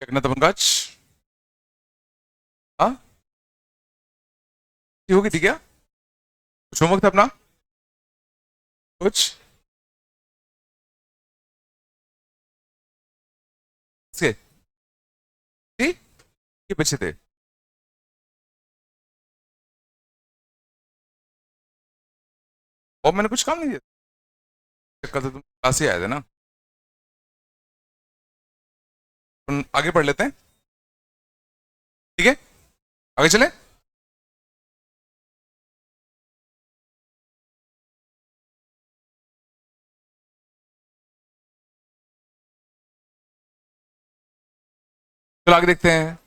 क्या करना था पंकज? हाँ, ये होगी थी क्या? कुछ होमवर्क था अपना? कुछ इसके थी ये बच्चे थे। और मैंने कुछ काम नहीं दिया। कल तो तुम क्लास ही आए थे ना। आगे पढ़ लेते हैं। ठीक है, आगे चले। चलो आगे देखते हैं।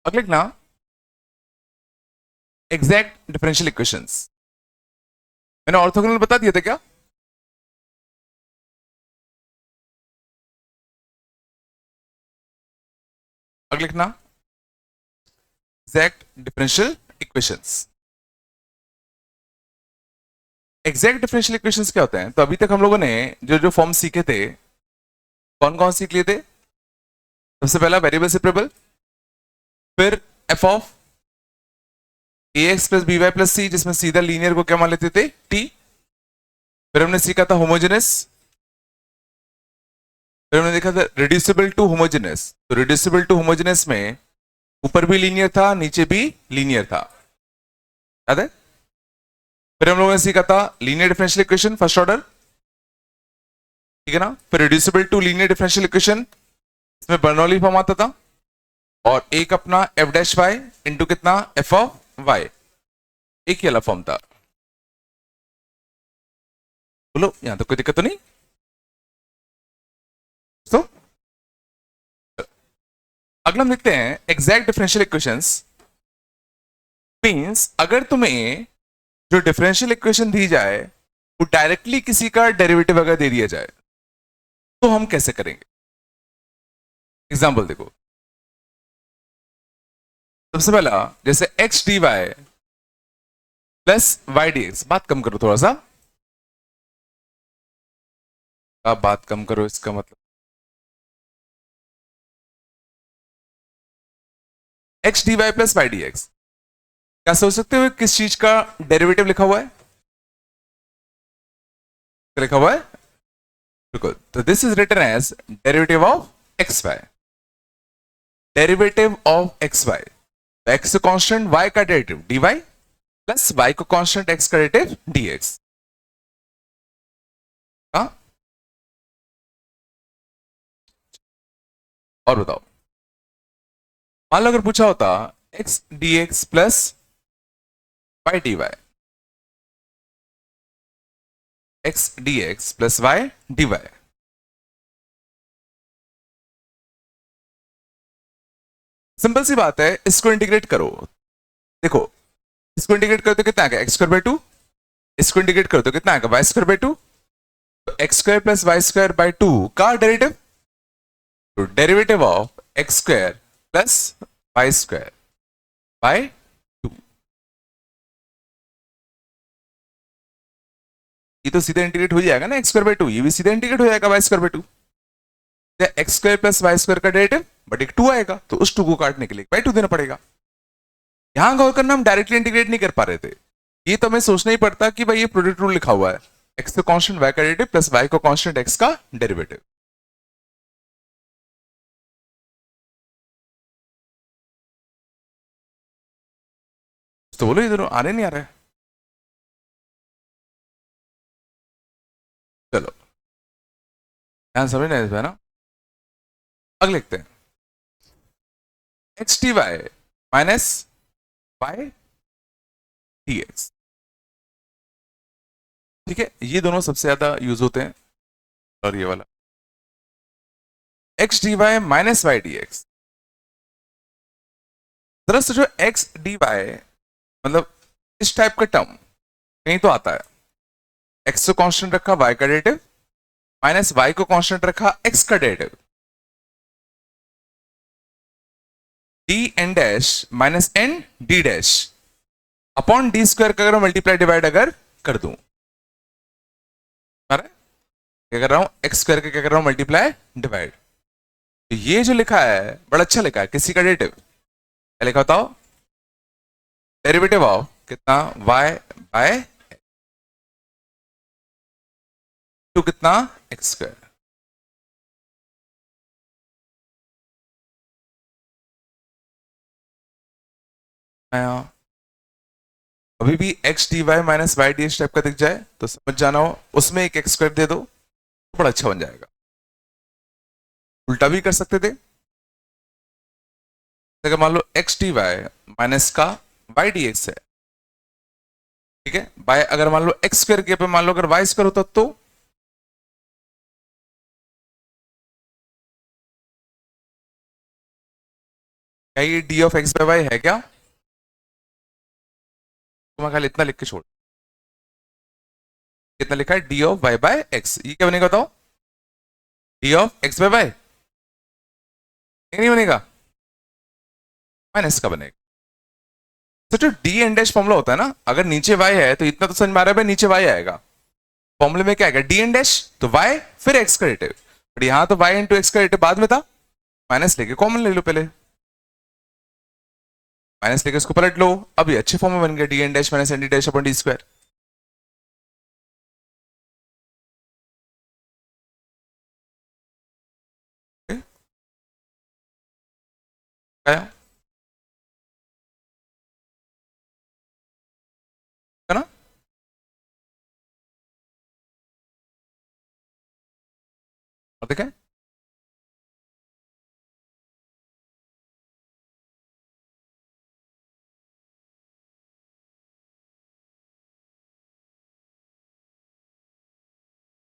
अगले लिखना एग्जैक्ट डिफरेंशियल इक्वेशंस। मैंने ऑर्थोगोनल बता दिया था क्या? अगले लिखना exact differential equations. Exact differential equations क्या होते हैं? तो अभी तक हम लोगों ने जो जो फॉर्म सीखे थे, कौन कौन सीख लिए थे? सबसे पहला वेरिएबल सेपरेबल, फिर f of a x plus b y plus c, जिसमें सीधा लीनियर को क्या मान लेते थे? टी। फिर हमने सीखा था होमोजेनस। फिर हमने देखा था रिड्यूसिबल टू होमोजेनस। तो रिड्यूसिबल टू होमोजेनस में ऊपर भी लीनियर था, नीचे भी लीनियर था, याद है? फिर हम लोगों ने सीखा था linear differential equation first order, ठीक है ना? फिर reducible to linear differential equation, इसमें बर्नौली फॉर्म आता था, और एक अपना एफ डैश वाई इंटू कितना? F of y. एक ही वाला फॉर्म था। बोलो, यहां तो कोई दिक्कत तो नहीं? तो अगला हम लिखते हैं एग्जैक्ट डिफरेंशियल इक्वेशंस। मींस अगर तुम्हें जो डिफरेंशियल इक्वेशन दी जाए वो डायरेक्टली किसी का डेरिवेटिव अगर दे दिया जाए, तो हम कैसे करेंगे? एग्जाम्पल देखो। सबसे पहला, जैसे x d y plus y d x. बात कम करो थोड़ा सा, आप बात कम करो, इसका मतलब x d y plus y d x. क्या सोच सकते हो किस चीज का डेरिवेटिव लिखा हुआ है? क्या लिखा हुआ है? बिल्कुल, तो this is written as derivative of x y. Derivative of x y, x constant, y का derivative d y, plus y को कांस्टेंट, एक्स का डेरिवेटिव डी एक्स। हाँ, और बताओ, मान लो अगर पूछा होता x d x plus y d y, x d x plus y d y. Simple सी बात है, इसको इंटीग्रेट करो। देखो, इसको इंटीग्रेट करो तो कितना आएगा? X square by two. इसको इंटीग्रेट करो तो कितना आएगा? Y square by two. तो x square plus y square by two का डेरिवेटिव, तो derivative of x square plus y square by two. ये तो सीधा इंटीग्रेट हो जाएगा ना, एक्स स्क्वायर बाय टू। ये भी सीधा इंटीग्रेट हो जाएगा y square by two. X square plus y square का डेरिवेटिव, बट एक टू आएगा, तो उस टू को काटने के लिए बाय टू देना पड़ेगा। यहां गौर करना, हम डायरेक्टली इंटीग्रेट नहीं कर पा रहे थे। ये तो हमें सोचना ही पड़ता कि भाई ये प्रोडक्ट रूल लिखा हुआ है, एक्स को कांस्टेंट वाई का डेरिवेटिव प्लस वाई को कांस्टेंट एक्स का डेरिवेटिव। तो बोलो, ये दोनों आ रहे नहीं आ रहे? चलो, ध्यान समझना है इसमें ना। अगले लिखते हैं x T y minus y d x. ठीक है, ये दोनों सबसे ज्यादा यूज होते हैं। और ये वाला x d y minus y d x, जरा सोचो, एक्स डी वाई मतलब इस टाइप का टर्म कहीं तो आता है। एक्स को कांस्टेंट रखा, वाई का डेरिवेटिव, माइनस वाई को कांस्टेंट रखा, एक्स का derivative, d n dash minus n d dash upon d square का अगर मल्टीप्लाई डिवाइड अगर कर दूं, क्या कर रहा हूं, एक्स स्क्वायर के क्या कर रहा हूं, मल्टीप्लाई डिवाइड। तो ये जो लिखा है बड़ा अच्छा लिखा है, किसी का डेरिवेटिव क्या लिखा बताओ, डेरिवेटिव ऑफ कितना y बाय टू कितना एक्स स्क्वायर। अभी भी x d y minus y d type का दिख जाए तो समझ जाना हो, उसमें एक एक्स स्क्वायर दे दो तो बड़ा अच्छा बन जाएगा। उल्टा भी कर सकते थे, अगर मान लो एक्स डी वाई माइनस का वाई डी एक्स है, ठीक है, बाय अगर मान लो एक्स स्क्वायर के पे मान लो अगर वाई स्क्वायर होता तो क्या ये d of x by y है क्या? तो मैं खाली इतना लिख के छोड़, कितना लिखा है, d of y by x, ये क्या बनेगा बताओ, d of x by y नहीं बनेगा, माइनस का बनेगा। तो जो डी एंड डैश फॉर्मूला होता है ना, अगर नीचे वाई है तो इतना तो समझ में आ रहा है भाई, नीचे वाई आएगा, फॉर्मूले में क्या आएगा, डी एंड डैश तो वाई फिर एक्स का डेरिवेटिव, बट यहां तो वाई इंटू एक्स का डेरिवेटिव बाद में था, माइनस लेके कॉमन ले लो पहले, माइनस लेके इसको पलट लो, अब ये अच्छे फॉर्म में बन गया, d n dash minus n d dash upon d square. आया है ना, और देखें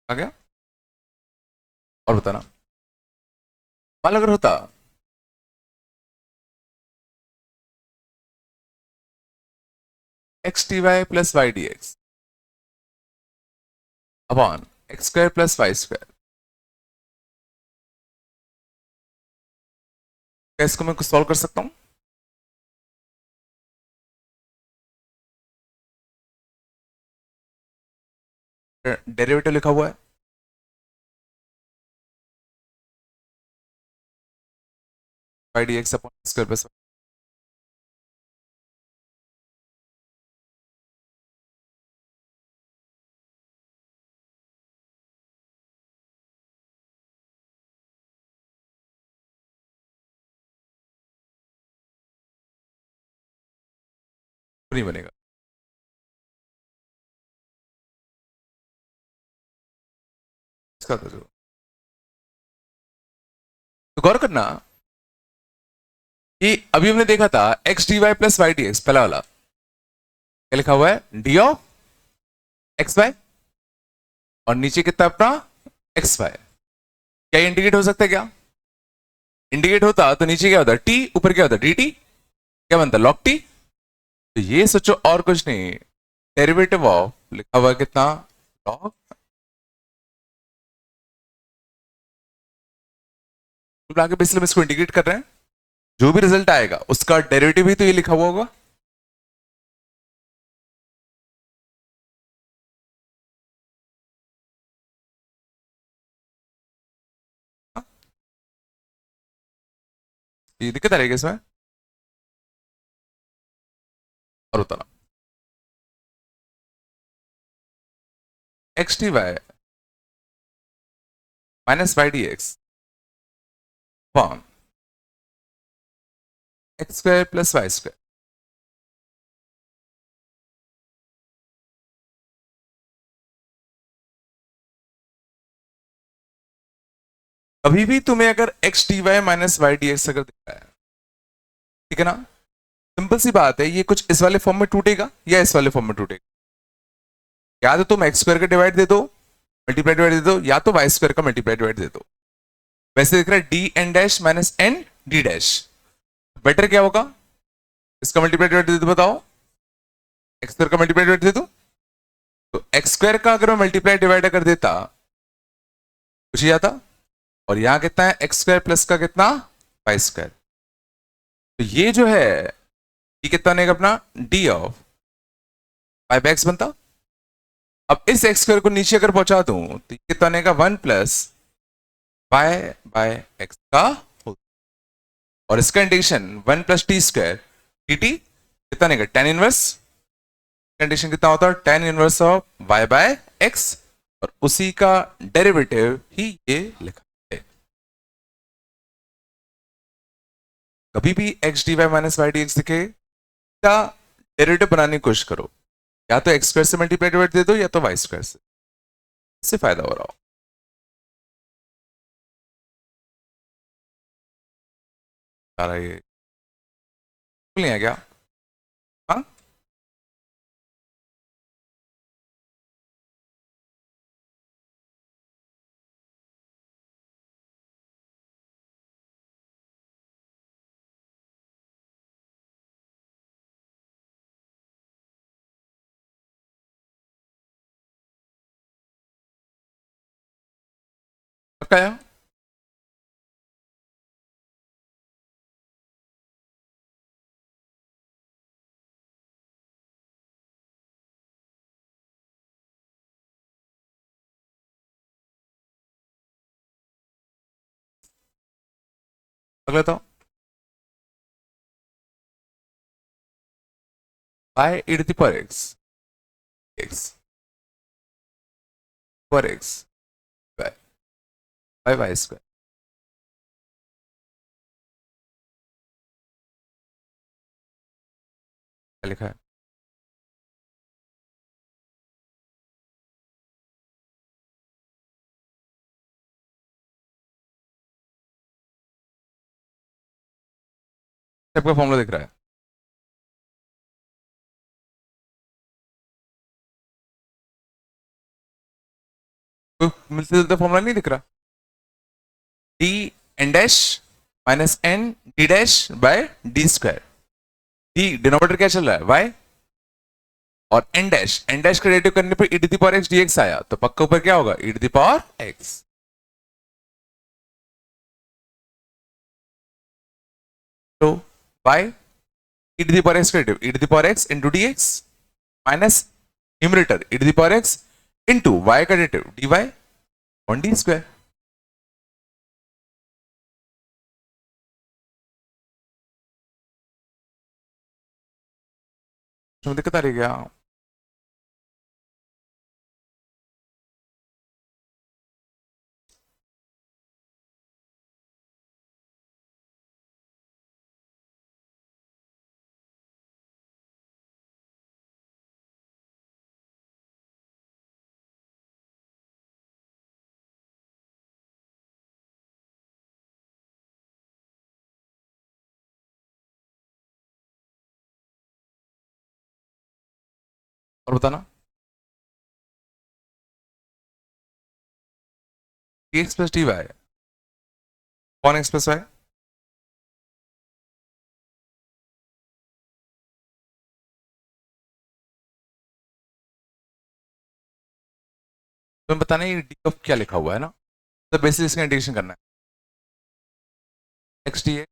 आ गया। और बताना, मान लो अगर होता x T y plus y d x upon x square plus y square, क्या इसको मैं कुछ सॉल्व कर सकता हूं? डेरिवेटिव लिखा हुआ है, y d x upon x square plus, नहीं बनेगा, इसका तो गौर करना कि अभी हमने देखा था x d y plus y d x, पहला वाला क्या लिखा हुआ है, डी ऑफ एक्स वाई, और नीचे कितना अपना एक्स वाई, क्या इंडिकेट हो सकता है क्या, इंडिकेट होता तो नीचे क्या होता टी, ऊपर क्या होता डी टी, क्या बनता लॉग टी। तो ये सोचो और कुछ नहीं, डेरिवेटिव ऑफ लिखा हुआ है कितना लॉग, आगे बेसिस हम इसको इंडिकेट कर रहे हैं, जो भी रिजल्ट आएगा उसका डेरिवेटिव ही तो ये लिखा हुआ होगा। ये दिक्कत आ रही है इसमें, और उतना x T y minus y d x upon x square plus y square, अभी भी तुम्हें अगर x T y minus y d x अगर दिखा है, ठीक है ना, सिंपल सी बात है, ये कुछ इस वाले फॉर्म में टूटेगा या इस वाले फॉर्म में टूटेगा, या तो तुम एक्स स्क्वायर का डिवाइड दे दो, मल्टीप्लाई डिवाइड दे दो, या तो वाई स्क्वायर का मल्टीप्लाई डिवाइड दे दो। वैसे दिख रहा है d n dash minus n d dash, better क्या होगा, इसका मल्टीप्लाई डिवाइड दे दो, बताओ एक्स स्क्वायर का मल्टीप्लाई डिवाइड दे दो, तो एक्स स्क्वायर का अगर मैं मल्टीप्लाई डिवाइड कर देता कुछ ही आता, और यहां कितना है एक्स स्क्वायर प्लस का कितना वाई स्क्वायर, तो ये जो है ये कितना बनेगा अपना d of y by x बनता, अब इस एक्स स्क्वायर को नीचे अगर पहुंचा दूं तो ये कितना बनेगा 1 प्लस वाई बाय एक्स का होल, और इसका integration 1 plus t square d t कितना बनेगा tan इनवर्स, कंडीशन कितना होता है tan inverse of y by x, और उसी का डेरिवेटिव ही ये लिखा है। कभी भी x dy minus y d x दिखे क्या डेरिवेटिव बनाने की कोशिश करो, या तो एक्स स्क्वायर से मल्टीप्लाई दे दो या तो वाई स्क्वायर से, इससे फायदा हो रहा हो। सारा ये नहीं है क्या? हाँ, पक्का है? अगला तो y e to the power x x पर x y y y square क्या लिखा है? सबका फॉर्मूला दिख रहा है? कोई मिलते जुलते फॉर्मूला नहीं दिख रहा? D n dash minus n d dash by d square, d denominator क्या चल रहा है y, और एन डैश का डेरिवेटिव करने पर e to the power x dx आया, तो पक्का ऊपर क्या होगा e to the power x। तो y e to the power x credit e to the power x into dx minus numerator e to the power x into y का derivative dy on d square. तो दिक्कत आ रही है क्या? और बताना dx plus dy upon x plus y, तुम्हें बताना ये डी ऑफ क्या लिखा हुआ है ना, तो बेसिस इसका इंटीग्रेशन करना है x dx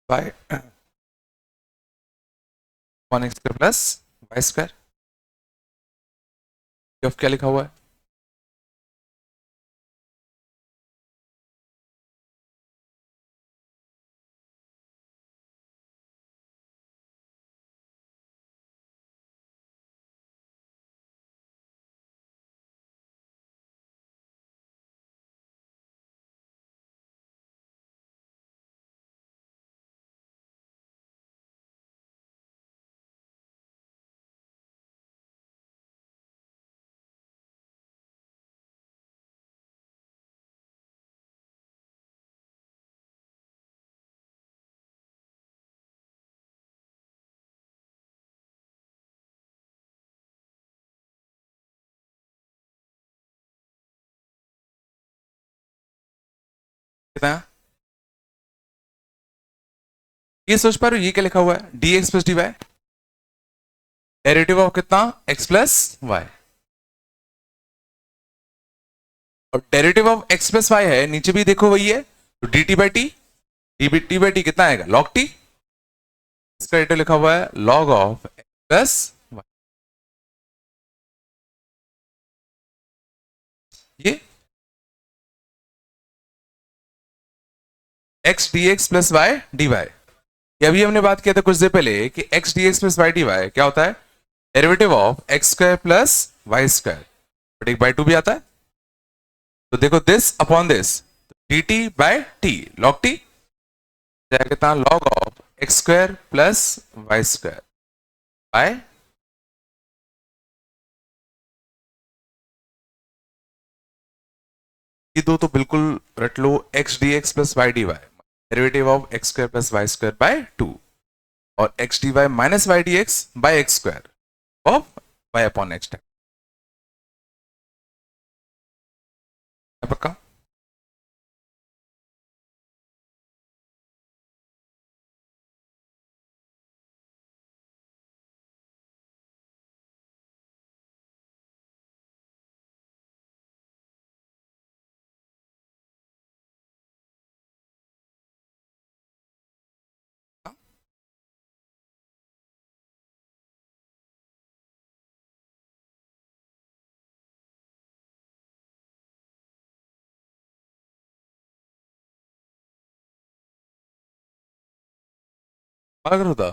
by upon x square plus y square, D of क्या लिखा हुआ है? कितना? ये सोच पा रहे हो ये क्या लिखा हुआ है? D x plus d y, derivative of कितना x प्लस वाई, और derivative of x plus y है नीचे भी देखो वही है, तो d t by t, d by t कितना आएगा लॉग टी, इसका डेरिवेटिव लिखा हुआ है लॉग ऑफ x प्लस ये x d x plus y d y, अभी हमने बात किया था कुछ देर पहले कि x d x plus y d y क्या होता है, derivative of x square plus y square, but एक बाई टू भी आता है। तो देखो this upon this, d t by t, log t कितना, log of x square plus y square by, ये दो तो बिल्कुल रट लो, x d x plus y d y, derivative of x square plus y square by two, और x d y minus y d x bye x square of y upon x time, पक्का। अगर होता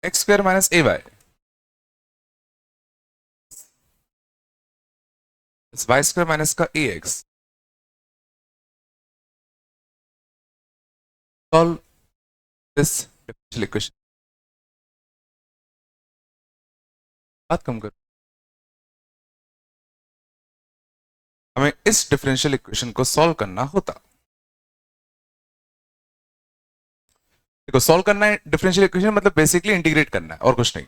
x square minus a y y square minus का a x, solve this differential equation, बात कम करो, हमें इस डिफरेंशियल इक्वेशन को सॉल्व करना होता। देखो सॉल्व करना है डिफरेंशियल इक्वेशन मतलब बेसिकली इंटीग्रेट करना है और कुछ नहीं।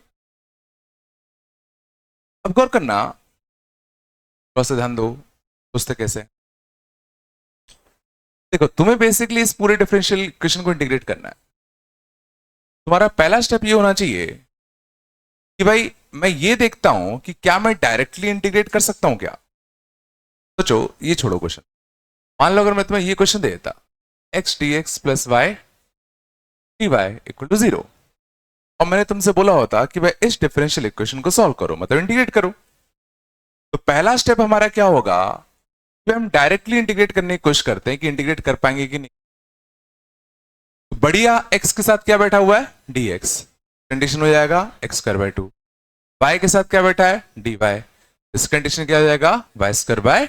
अब गौर करना, थोड़ा सा ध्यान दो, सोचते कैसे। देखो तुम्हें बेसिकली इस पूरे डिफरेंशियल इक्वेशन को इंटीग्रेट करना है। तुम्हारा पहला स्टेप ये होना चाहिए कि भाई मैं ये देखता हूं कि क्या मैं डायरेक्टली इंटीग्रेट कर सकता हूं क्या। सोचो, ये छोड़ो क्वेश्चन, मान लो अगर मैं तुम्हें ये क्वेश्चन दे देता, x d x plus y d y equal to zero, और मैंने तुमसे बोला होता कि भाई इस डिफरेंशियल इक्वेशन को सॉल्व करो, मतलब इंटीग्रेट करो। तो पहला स्टेप हमारा क्या होगा कि हम डायरेक्टली इंटीग्रेट करने की कोशिश करते हैं कि इंटीग्रेट कर पाएंगे कि नहीं। तो बढ़िया, एक्स के साथ क्या बैठा हुआ है, डी एक्स, कंडीशन हो जाएगा एक्स स्क्वायर बाय टू, वाई के साथ क्या बैठा है, डी वाई, इस कंडीशन क्या हो जाएगा वाई स्क्वायर बाय।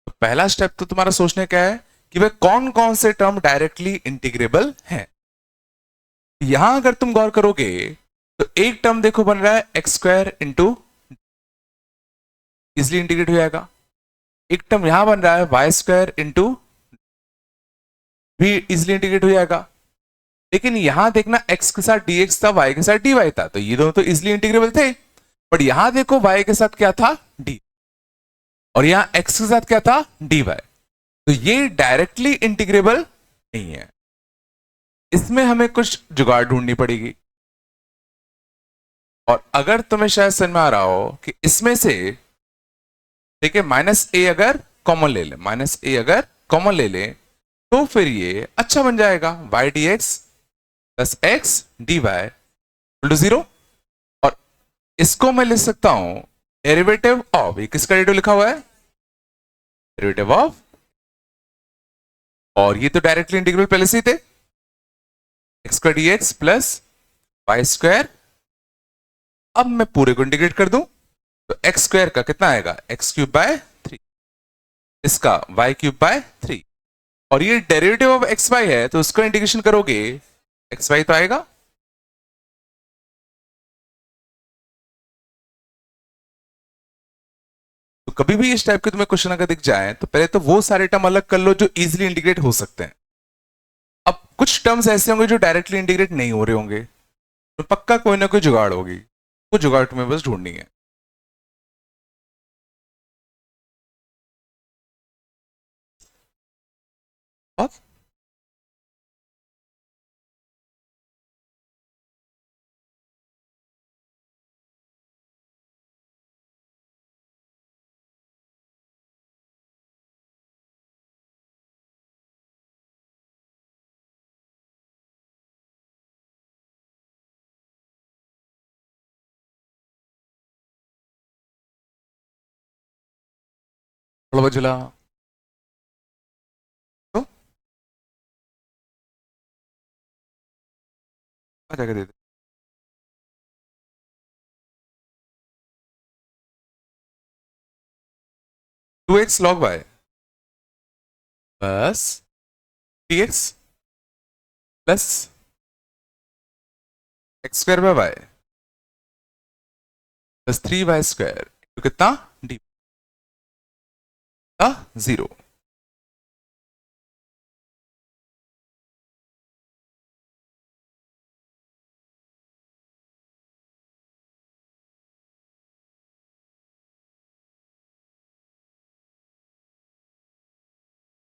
तो पहला स्टेप तो तुम्हारा सोचने का है कि भाई कौन कौन से टर्म डायरेक्टली इंटीग्रेबल हैं। यहां अगर तुम गौर करोगे तो एक टर्म देखो बन रहा है x square into, easily integrate हो जाएगा। एक टर्म यहां बन रहा है वाई स्क्वायर इंटू, भी इजिली इंटीग्रेट हो जाएगा। लेकिन यहां देखना एक्स के साथ dx था, वाई के साथ dy था, तो ये दोनों तो इजिली इंटीग्रेबल थे। बट यहां देखो y के साथ क्या था, d, और यहां x के साथ क्या था, dy, तो ये डायरेक्टली इंटीग्रेबल नहीं है। इसमें हमें कुछ जुगाड़ ढूंढनी पड़ेगी। और अगर तुम्हें शायद समझ में आ रहा हो कि इसमें से, ठीक है, माइनस ए अगर कॉमन ले ले, माइनस ए अगर कॉमन ले ले तो फिर ये अच्छा बन जाएगा, y d x plus x d y to zero. और इसको मैं लिख सकता हूं डेरिवेटिव ऑफ, ये किसका डेरिवेटिव लिखा हुआ है, डेरिवेटिव ऑफ, और ये तो डायरेक्टली इंटीग्रल पहले से ही थे, x square d x plus y square. अब मैं पूरे को इंटीग्रेट कर दूं तो एक्स स्क्वायर का कितना आएगा, एक्स क्यूब बाय थ्री, इसका वाई क्यूब बाय थ्री, और ये डेरिवेटिव ऑफ एक्स वाई है तो उसका इंटीग्रेशन करोगे एक्स वाई तो आएगा। तो कभी भी इस टाइप के तुम्हें क्वेश्चन अगर दिख जाए तो पहले तो वो सारे टर्म अलग कर लो जो इजीली इंटीग्रेट हो सकते हैं। अब कुछ टर्म्स ऐसे होंगे जो डायरेक्टली इंटीग्रेट नहीं हो रहे होंगे, तो पक्का कोई ना कोई जुगाड़ होगी, वो जुगाड़ तुम्हें बस ढूंढनी है। और बघा बाजूला. तो जाके दे दे. 2x log y plus dx plus x square by y plus 3y² तो कितना डी का 0.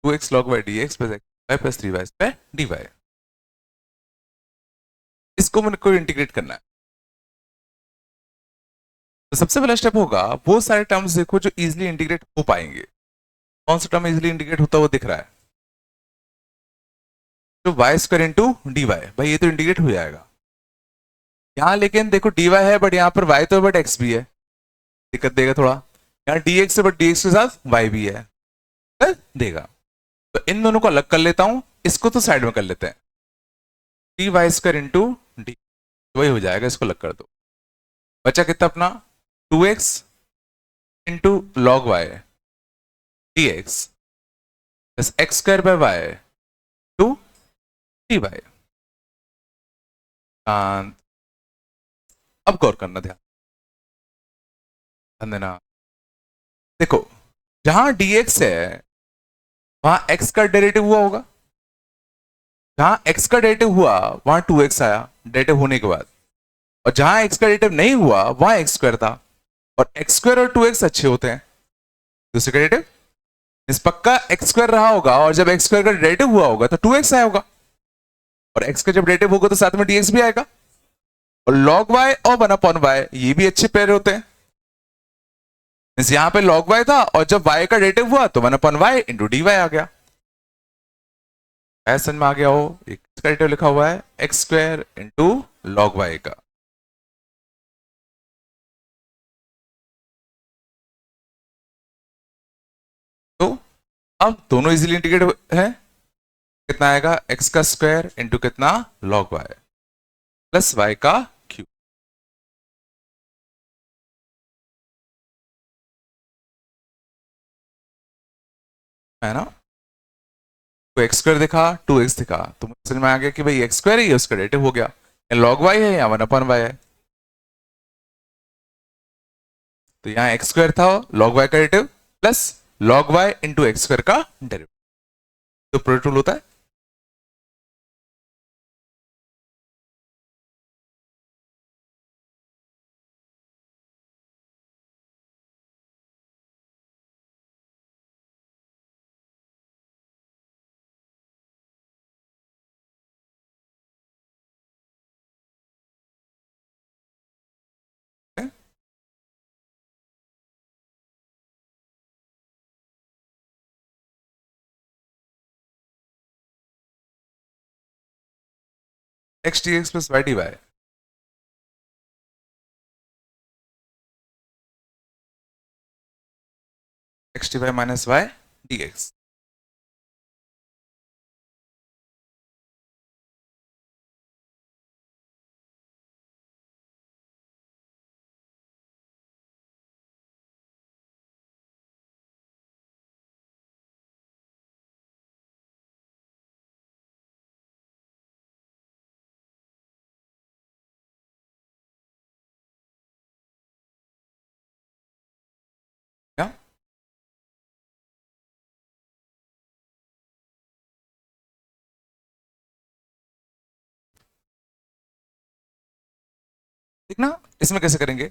2x log y dx plus x y plus 3y² dy. इसको मेरे को इंटीग्रेट करना है. तो सबसे पहला स्टेप होगा वो सारे टर्म्स देखो जो इजीली इंटीग्रेट हो पाएंगे. कौन सा टर्म इजीली इंटीग्रेट होता हुआ दिख रहा है? तो y² इंटू डी वाई. भाई ये तो इंटीग्रेट हो जाएगा यहां, लेकिन देखो dy है बट यहाँ पर y तो बट x भी है, दिक्कत देगा थोड़ा. यहाँ dx है बट dx के साथ y भी है, देगा. तो इन दोनों को अलग कर लेता हूं, इसको तो साइड में कर लेते हैं. 3y² इंटू डी वही हो जाएगा, इसको अलग कर दो. बचा कितना अपना 2x into log y dx plus x² by y two d y. अब गौर करना, ध्यान देना. देखो जहां dx है वहां x का डेरिवेटिव हुआ होगा, जहां x का डेरिवेटिव हुआ वहां 2x आया डेरिवेटिव होने के बाद, और जहां x का डेरिवेटिव नहीं हुआ वहां x² था. और x² और 2x अच्छे होते हैं. दूसरे का डेरिवेटिव इस पक्का x² रहा होगा, और जब x² का डेरिवेटिव हुआ होगा तो 2x आया होगा, और x का जब डेरिवेटिव होगा तो साथ में dx भी आएगा. और log y और 1/y ये भी अच्छे पेयर होते हैं. यहां पे log y था और जब y का डेरिवेटिव हुआ तो 1/y इंटू dy आ गया. ऐसा में आ गया हो, एक डेरिवेटिव लिखा हुआ है x² इंटू लॉग y का. तो अब दोनों इजीली इंटीग्रेट है. कितना आएगा x का स्क्वायर इंटू कितना log y प्लस y का क्यूब. है ना? तो x² दिखा 2x दिखा तो मुझे समझ में आ गया कि भाई x² है, ये उसका डेरिवेटिव हो गया. log y है या 1/y है. तो यहाँ x² था log y का derivative plus log y into x² का डेरिवेटिव. तो प्रोडक्ट रूल होता है. x dx plus y dy. x dy minus y dx. क्या देखना इसमें कैसे करेंगे.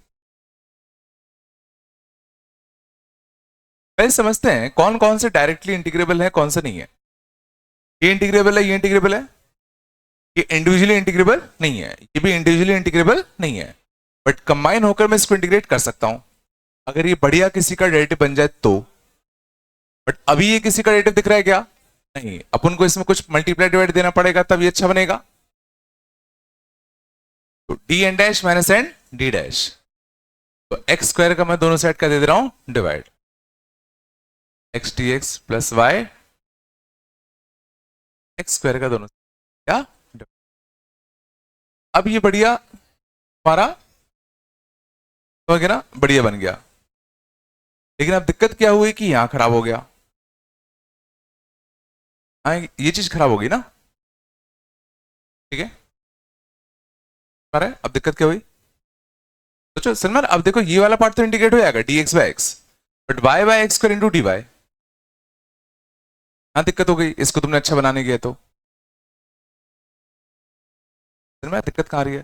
पहले समझते हैं कौन कौन से डायरेक्टली इंटीग्रेबल है, कौन सा नहीं है. ये इंटीग्रेबल है, ये इंटीग्रेबल है, ये इंडिविजुअली इंटीग्रेबल नहीं है, ये भी इंडिविजुअली इंटीग्रेबल नहीं है. बट कंबाइन होकर मैं इसको इंटीग्रेट कर सकता हूं अगर ये बढ़िया किसी का डेरिवेटिव बन जाए तो. बट अभी ये किसी का डेरिवेटिव दिख रहा है क्या? नहीं. अपन को इसमें कुछ मल्टीप्लाई डिवाइड देना पड़ेगा तब ये अच्छा बनेगा. तो d n dash minus n d dash. तो x² का मैं दोनों साइड का दे दे रहा हूं divide. X d x plus y x square का दोनों क्या। अब ये बढ़िया हमारा तो क्या ना बढ़िया बन गया, लेकिन अब दिक्कत क्या हुई कि यहां खराब हो गया। हाँ ये चीज खराब होगी ना, ठीक है। अरे अब दिक्कत क्या हुई, सोचो सलमान, अब देखो ये वाला पार्ट तो इंटीग्रेट हो जाएगा d x by x, but y by x square into d y. हाँ दिक्कत हो गई, इसको तुमने अच्छा बनाने गए तो सलमान दिक्कत कहाँ आ रही है,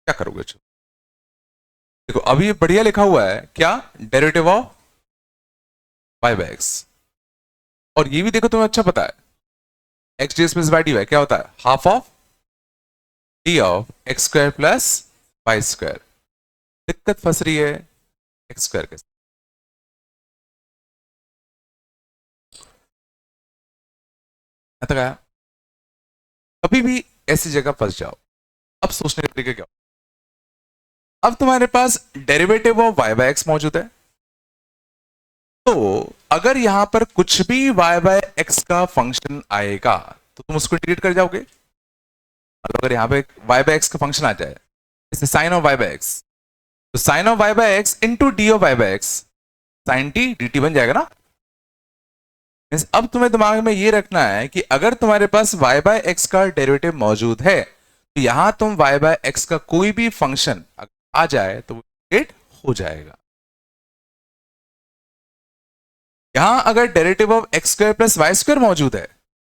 क्या करोगे चलो। देखो अभी ये बढ़िया लिखा हुआ है क्या, derivative of y by x, और ये भी देखो तुम्हें अच्छा पता है x d x plus y d y क्या होता है, half of d of x square plus y square. दिक्कत फंस रही है एक्स स्क्वायर के साथ। यहाँ तक आया, अभी भी ऐसी जगह फंस जाओ। अब सोचने का तरीका क्या हो? अब तुम्हारे पास derivative of y by x मौजूद है, तो अगर यहां पर कुछ भी y बाय एक्स का फंक्शन आएगा तो तुम उसको इंटीग्रेट कर जाओगे। मतलब अगर यहां पे y बाय एक्स का फंक्शन आ जाए, जैसे sine of y by x, तो sine of y by x into d of y by x, sine t d t बन जाएगा ना। अब तुम्हें दिमाग में ये रखना है कि अगर तुम्हारे पास y बाय एक्स का डेरिवेटिव मौजूद है, तो यहां तुम y बाय एक्स का कोई भी फंक्शन आ जाए तो वो इंटीग्रेट हो जाएगा। यहां अगर derivative of x square plus y square मौजूद है,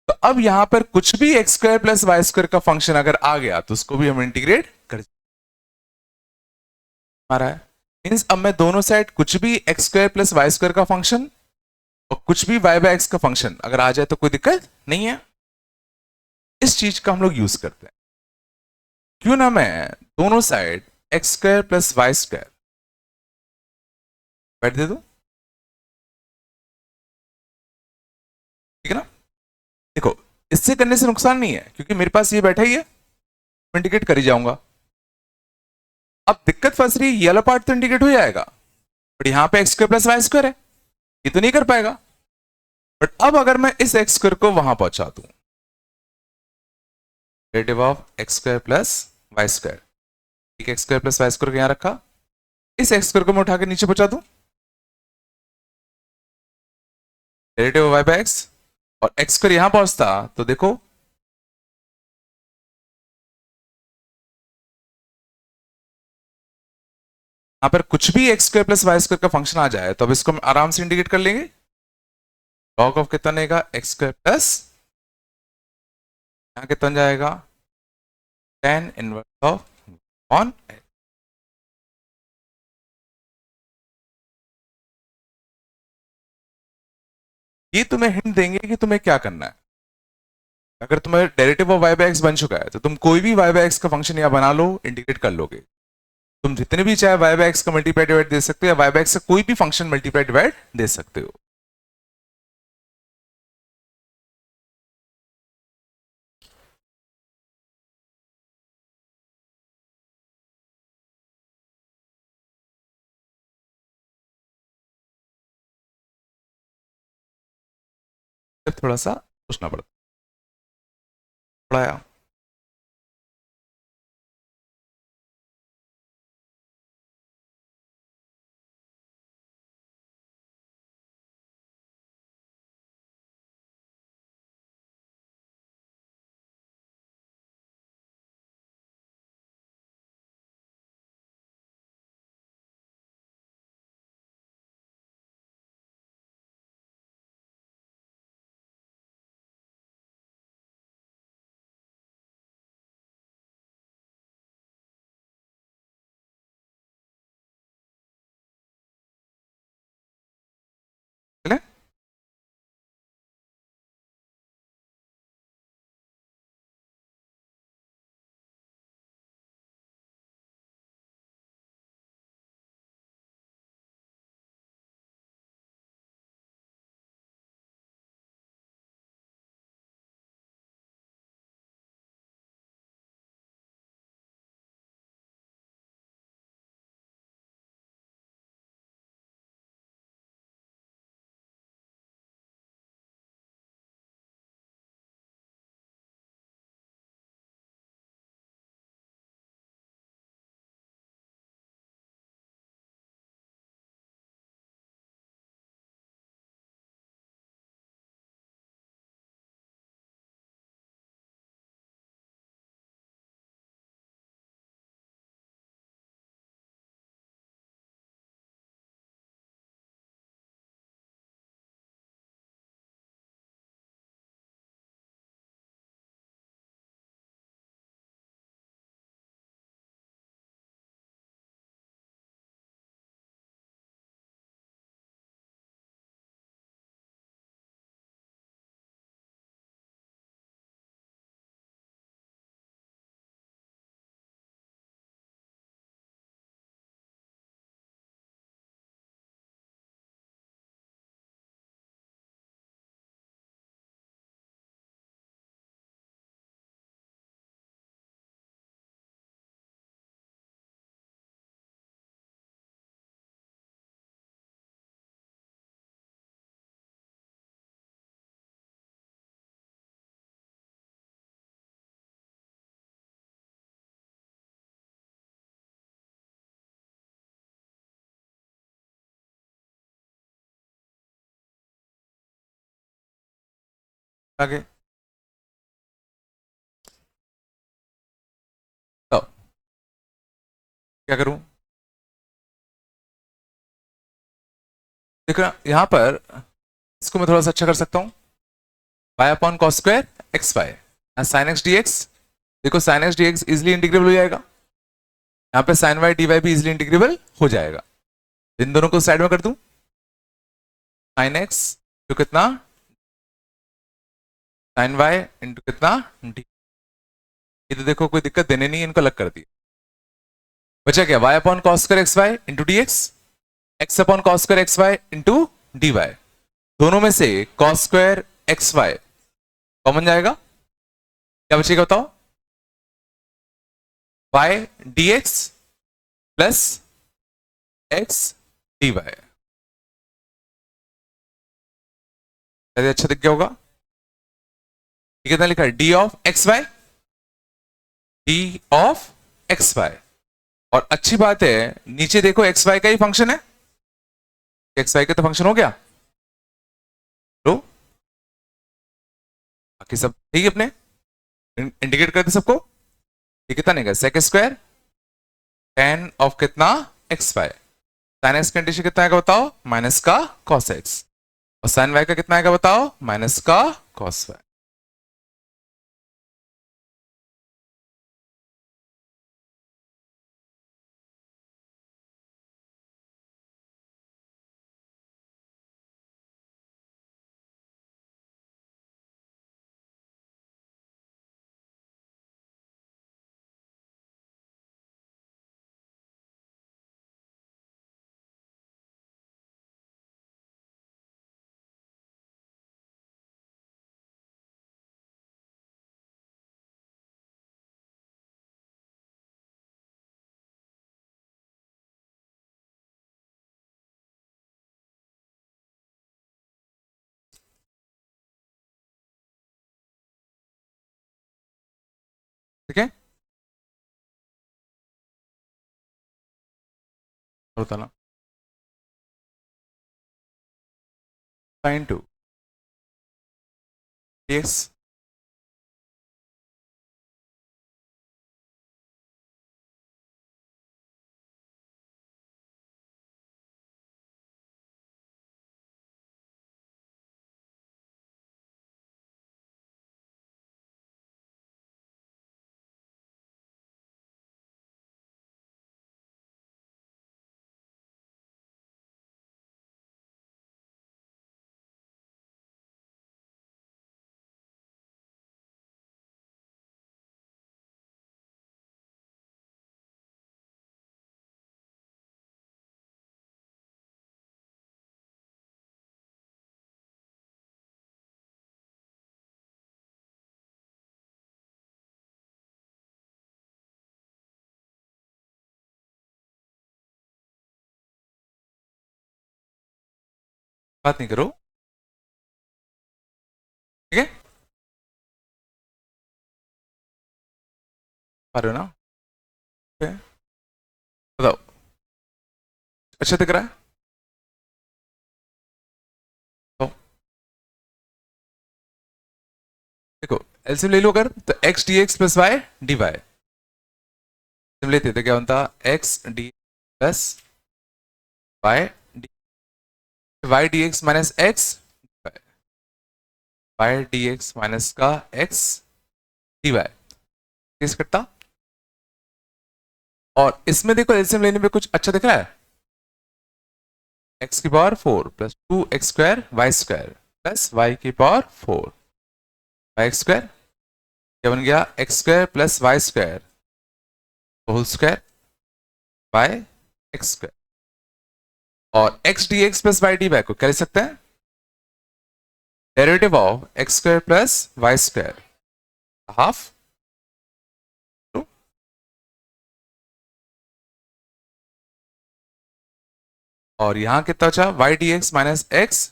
तो अब यहां पर कुछ भी x square plus y square का फंक्शन अगर आ गया तो उसको भी हम इंटीग्रेट कर पा रहा है। मींस अब मैं दोनों साइड कुछ भी x square plus y square का फंक्शन और कुछ भी वाई बाय एक्स का फंक्शन अगर आ जाए तो कोई दिक्कत नहीं है। इस चीज का हम लोग यूज करते हैं, क्यों ना मैं दोनों side x square plus y square बैठ दे दूं, ठीक है ना। देखो इससे करने से नुकसान नहीं है क्योंकि मेरे पास ये बैठा ही है, इंटीग्रेट कर ही जाऊंगा। अब दिक्कत फंस रही है, ये वाला पार्ट तो इंटीग्रेट हो जाएगा, बट यहां पे x square plus y square है, ये तो नहीं कर पाएगा। बट अब अगर मैं इस एक्स स्क्वायर को वहां पहुंचा दूं, derivative of x square plus y square, ठीक है, x square plus y square को यहां रखा, इस एक्स स्क्वायर को मैं उठा के नीचे पहुंचा दूं, derivative of y by x, और एक्स स्क्वायर यहां पहुंचता तो देखो यहां पर कुछ भी x square plus y square का फंक्शन आ जाए तो अब इसको हम आराम से इंटीग्रेट कर लेंगे। लॉग ऑफ कितना बनेगा, एक्स स्क्वायर प्लस यहां कितना जाएगा, tan इनवर्स ऑफ ऑन। ये तुम्हें हिंट देंगे कि तुम्हें क्या करना है। अगर तुम्हें derivative of y by x बन चुका है तो तुम कोई भी वाई बाय एक्स का फंक्शन यहाँ बना लो, इंटीग्रेट कर लोगे। तुम जितने भी चाहे वाई बाय एक्स का मल्टीप्लाई डिवाइड दे सकते हो, या वाई बाय एक्स का कोई भी फंक्शन मल्टीप्लाई डिवाइड दे सकते हो। थोड़ा सा सोचना पड़ता पड़ाया। आगे तो क्या करूं? देखो यहां पर इसको मैं थोड़ा सा अच्छा कर सकता हूं, y upon cos square x y sine x d x. देखो sine x d x easily integrable हो जाएगा, यहाँ पे साइन वाई डी वाई भी इजिली इंटीग्रेबल हो जाएगा। इन दोनों को साइड में कर दूं, साइन एक्स तो कितना साइन वाई इंटू कितना डी। ये तो देखो कोई दिक्कत देने नहीं है, इनको अलग कर दिया। बचा क्या y upon cos square x y into d x, x upon cos square x y into d y. दोनों में से cos square x y common जाएगा, क्या बचेगा बताओ? y d x plus x d y. अच्छा दिख गया होगा? कितना लिखा है? D of x y, d of x y. और अच्छी बात है नीचे देखो एक्स वाई का ही फंक्शन है, एक्स वाई का तो फंक्शन हो गया। तो बाकी सब ठीक है, अपने इंडिकेट करते सबको। ये कितना नहीं सेक स्क्वायर टेन ऑफ कितना x y, sine x condition कितना आएगा बताओ? माइनस का कॉस एक्स। और साइन वाई का कितना आएगा बताओ? माइनस का कॉस वाई। ठीक है, बताना साइन टू एक्स बात नहीं करो, ठीक है पा रहे हो ना? ठीक है? बताओ अच्छा दिख रहा है? तो देखो एलसीएम ले लो अगर, तो x d x plus y d y लेते थे, क्या बनता? X d plus y d, y d x minus x, y d x minus का एक्स डी वाई केस करता। और इसमें देखो एलसीएम लेने पे कुछ अच्छा दिख रहा है, एक्स की power 4 plus 2x square y square plus y की पावर 4 वाई स्क्वायर, क्या बन गया? X square plus y square whole square by x square. और x d x plus y d y को क्या लिख सकते हैं? Derivative of x square plus y square half और यहां कितना बचा? Y d x minus x.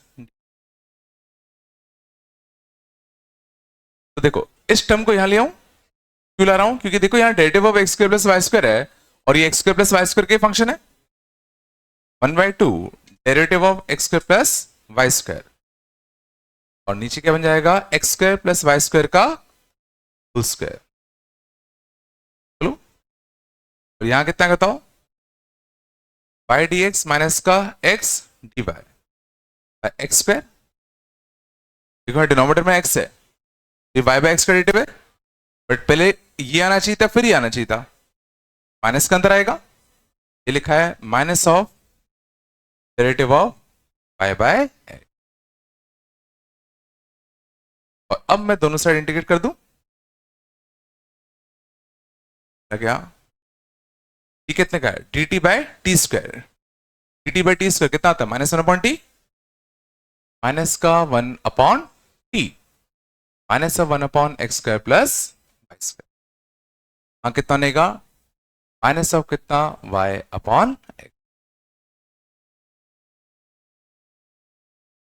तो देखो इस टर्म को यहां ले आऊं, क्यों ला रहा हूं? क्योंकि देखो यहां derivative of x square plus y square है और ये x square plus y square के फंक्शन है, 1/2 derivative of x square plus y square. और नीचे क्या बन जाएगा, x square plus y square का होल स्क्वायर। चलो, और यहां कितना बताओ, वाई डी एक्स माइनस का x d y x square. देखो डिनोमिनेटर में एक्स है, ये वाई बाय एक्स का डेरिवेटिव है, बट पहले ये आना चाहिए था, फिर ये आना चाहिए था, माइनस का अंतर आएगा। ये लिखा है minus of derivative of y by x. और अब मैं दोनों साइड इंटीग्रेट कर दूं, क्या टी कितने का है, d t by t square. D t by t square कितना आता है, minus one upon t, minus का one upon t, minus of one upon x square plus y square. हाँ कितना बनेगा, माइनस ऑफ कितना y upon x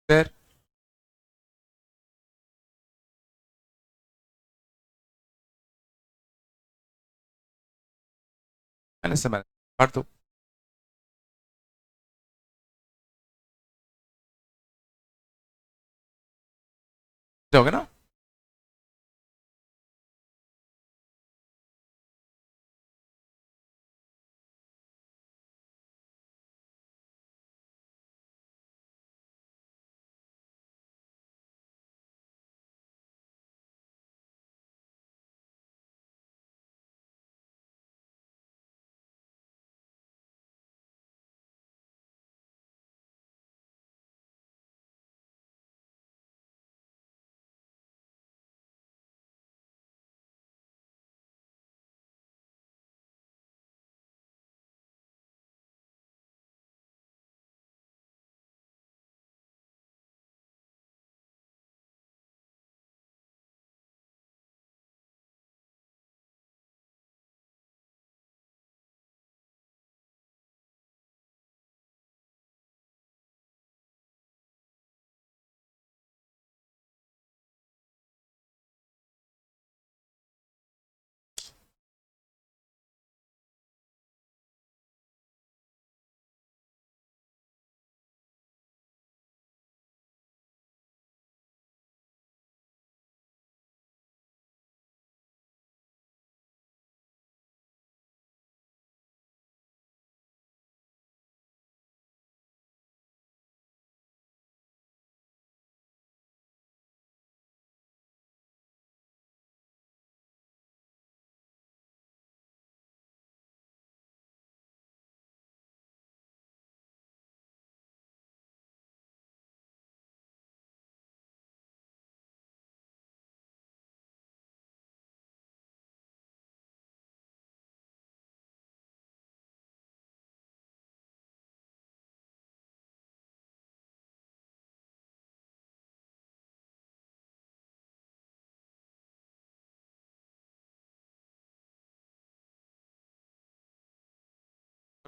square. Minus से minus काट दो, जाओगे ना।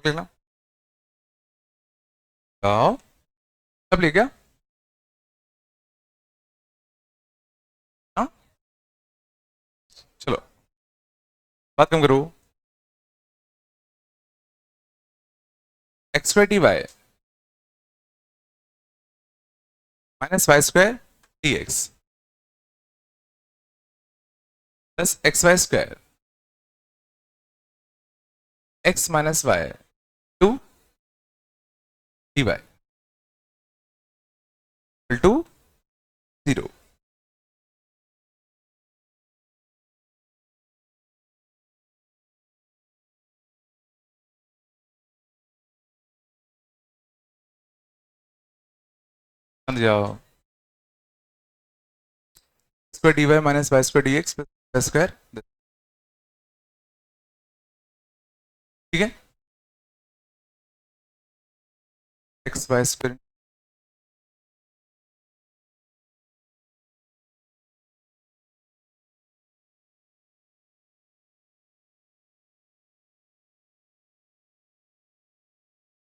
लिखना आओ, सब लिख गया। हाँ चलो बात कम करो, x square t y minus y square d x plus x y square x minus y two d y to zero. समझ जाओ, square d y minus y square d x plus square, ठीक है, x y square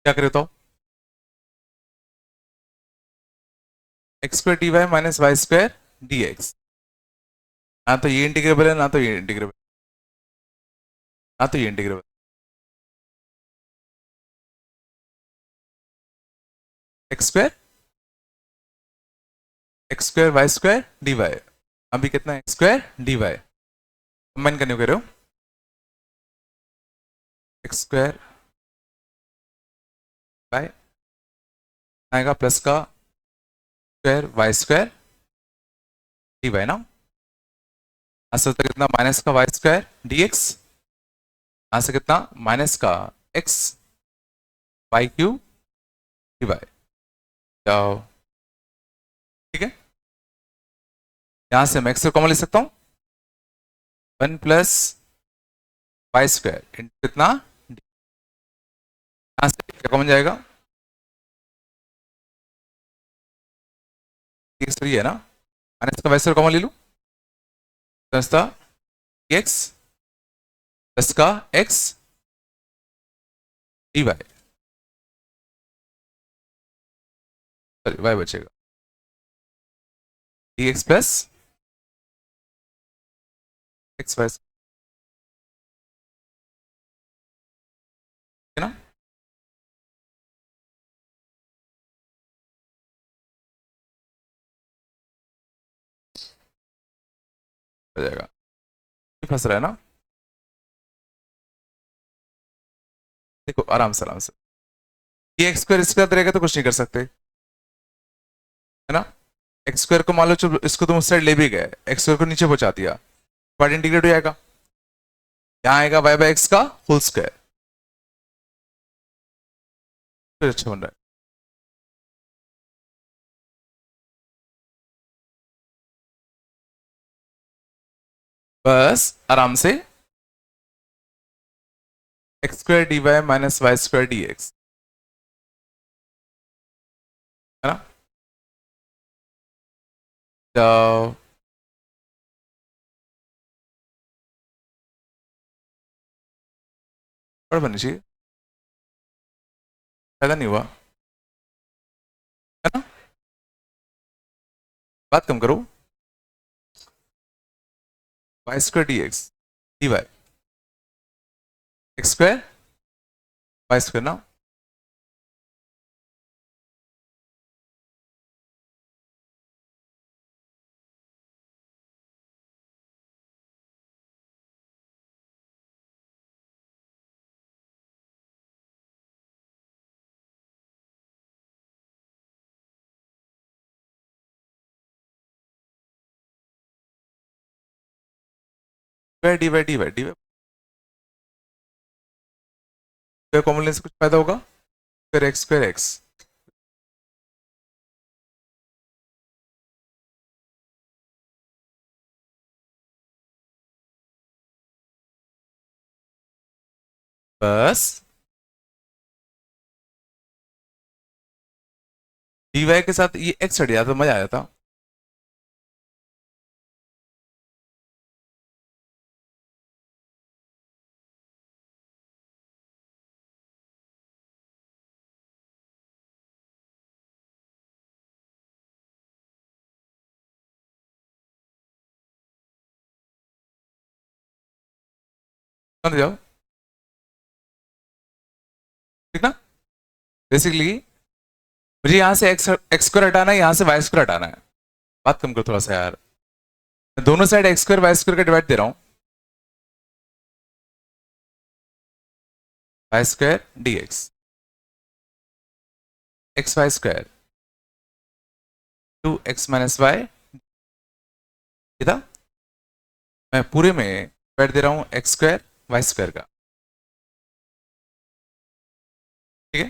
क्या करे तो, x square d y minus y square d x, ना तो ये इंटीग्रेबल है, ना तो ये इंटीग्रेबल, ना तो ये integrable. X square x square y square d y, अभी कितना है x square d y, combine करने को कह रहे हो, एक्स स्क्वायर वाई आएगा प्लस का square y square d y ना, आंसर तो कितना माइनस का y square d x, answer कितना माइनस का x y q d y, जाओ ठीक है, यहां से मैं एक्स को कॉमन ले सकता हूं, 1 प्लस वाई स्क्वायर इंटू कितना, यहां से क्या कॉमन जाएगा, एक्स है ना, माइनस का वाई स्क्वायर कॉमन ले लूं, एक्स प्लस का x d y, sorry y बचेगा d x plus x y है ना, हो जाएगा, फंस रहा है ना, देखो आराम से ये एक्स स्क्वायर इसके साथ रहेगा तो कुछ नहीं कर सकते है ना, एक्स स्क्वायर को मान लो चलो इसको तुम उस साइड ले भी गए, एक्स स्क्वायर को नीचे पहुंचा दिया, पार्ट इंटीग्रेट हो जाएगा, यहाँ आएगा वाई बाय एक्स का होल स्क्वायर, फिर अच्छा बन रहा है, बस आराम से x square d y minus y square d x है ना, तो और बननी चाहिए, फायदा नहीं हुआ है ना, बात कम करो, y square d x d y x square y square ना, डी वाई कॉमन लेने से कुछ फायदा होगा, स्क्वायर एक्स बस डी वाई के साथ ये एक्स हट जाता तो मजा आ जाता, समझ जाओ ठीक ना, बेसिकली मुझे यहां से एक्स एक्स स्क्वायर हटाना है, यहां से वाई स्क्वायर हटाना है, बात कम करो थोड़ा सा यार, मैं दोनों side x square y square का डिवाइड दे रहा हूं, y square d x y square to x minus y, था मैं पूरे में डिवाइड दे रहा हूं एक्स स्क्वायर वाई स्क्वायर का, ठीक है,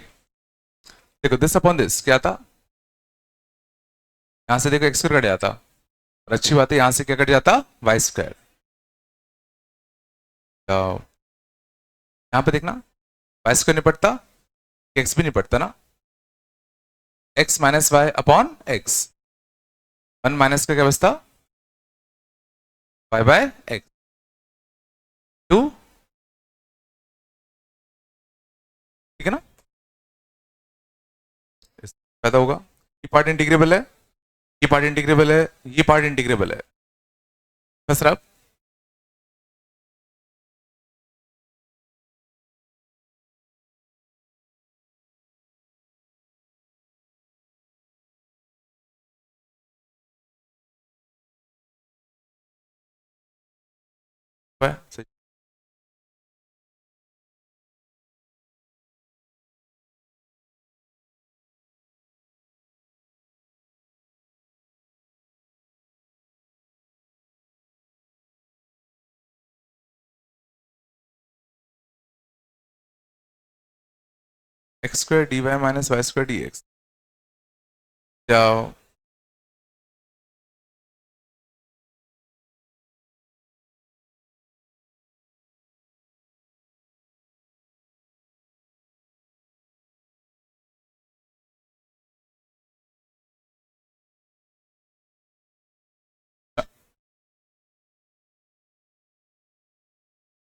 देखो दिस अपॉन दिस क्या था, यहां से देखो एक्स स्क्वायर कट जाता, और अच्छी बात है यहां से क्या कट जाता वाई स्क्वायर, तो यहां पे देखना वाई स्क्वायर निपटता, एक्स भी निपटता ना, x minus y upon x, 1 minus का क्या बचता वाई बाय एक्स टू, ठीक है ना, पैदा होगा, ये पार्ट इंटीग्रेबल है, ये पार्ट इंटीग्रेबल है, ये पार्ट इंटीग्रेबल है, बस रहा सही। X square d y minus y square d x. जाओ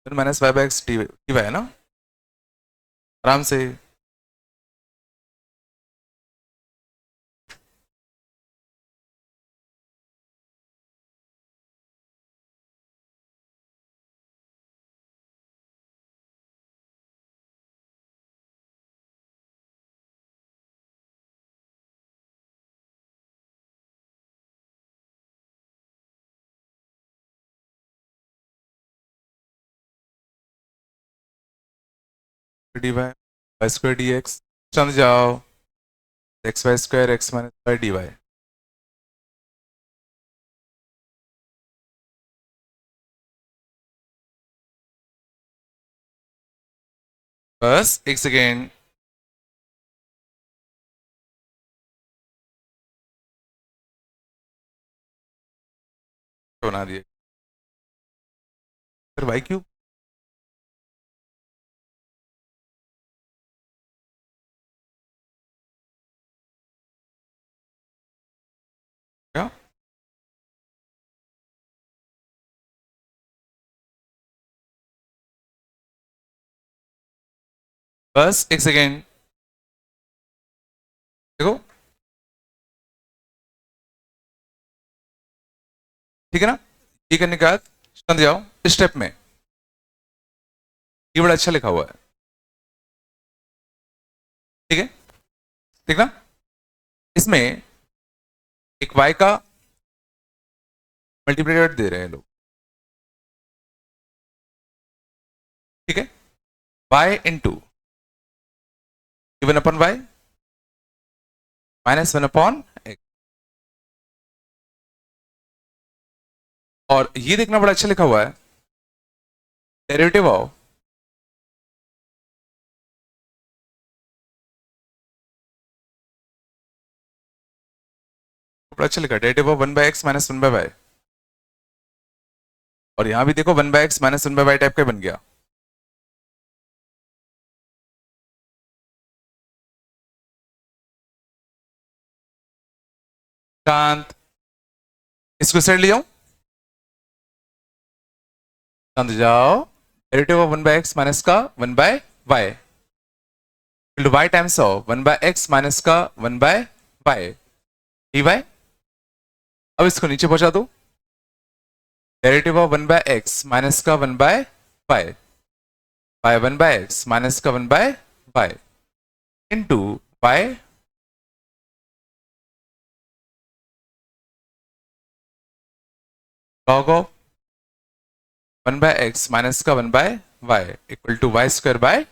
minus y by x d y है ना, आराम से। D y y square d x, चंद जाओ x y square x minus y d y. बस एक सेकेंड, बना दिए फिर वाई क्यूब। क्या बस एक सेकेंड, देखो ठीक है ना, ये करने के बाद चंद जाओ स्टेप में, ये बड़ा अच्छा लिखा हुआ है, ठीक है, देखना इसमें एक y का मल्टीप्लीकेट दे रहे हैं लोग, ठीक है, y into one upon y minus one upon x. और ये देखना बड़ा अच्छा लिखा हुआ है, डेरिवेटिव ऑफ बड़ा अच्छा लिखा है, derivative of one by x minus one by y. और यहां भी देखो one by x minus one by y type का बन गया। शांत, इसको साइड ले जाऊं, शांत जाओ, derivative of one by x minus का one by y y times of one by x minus का one by y d y. अब इसको नीचे पहुंचा दो, derivative of one by x minus का one by y by one by x minus का one by y into y log of one by x minus का one by y equal to y square by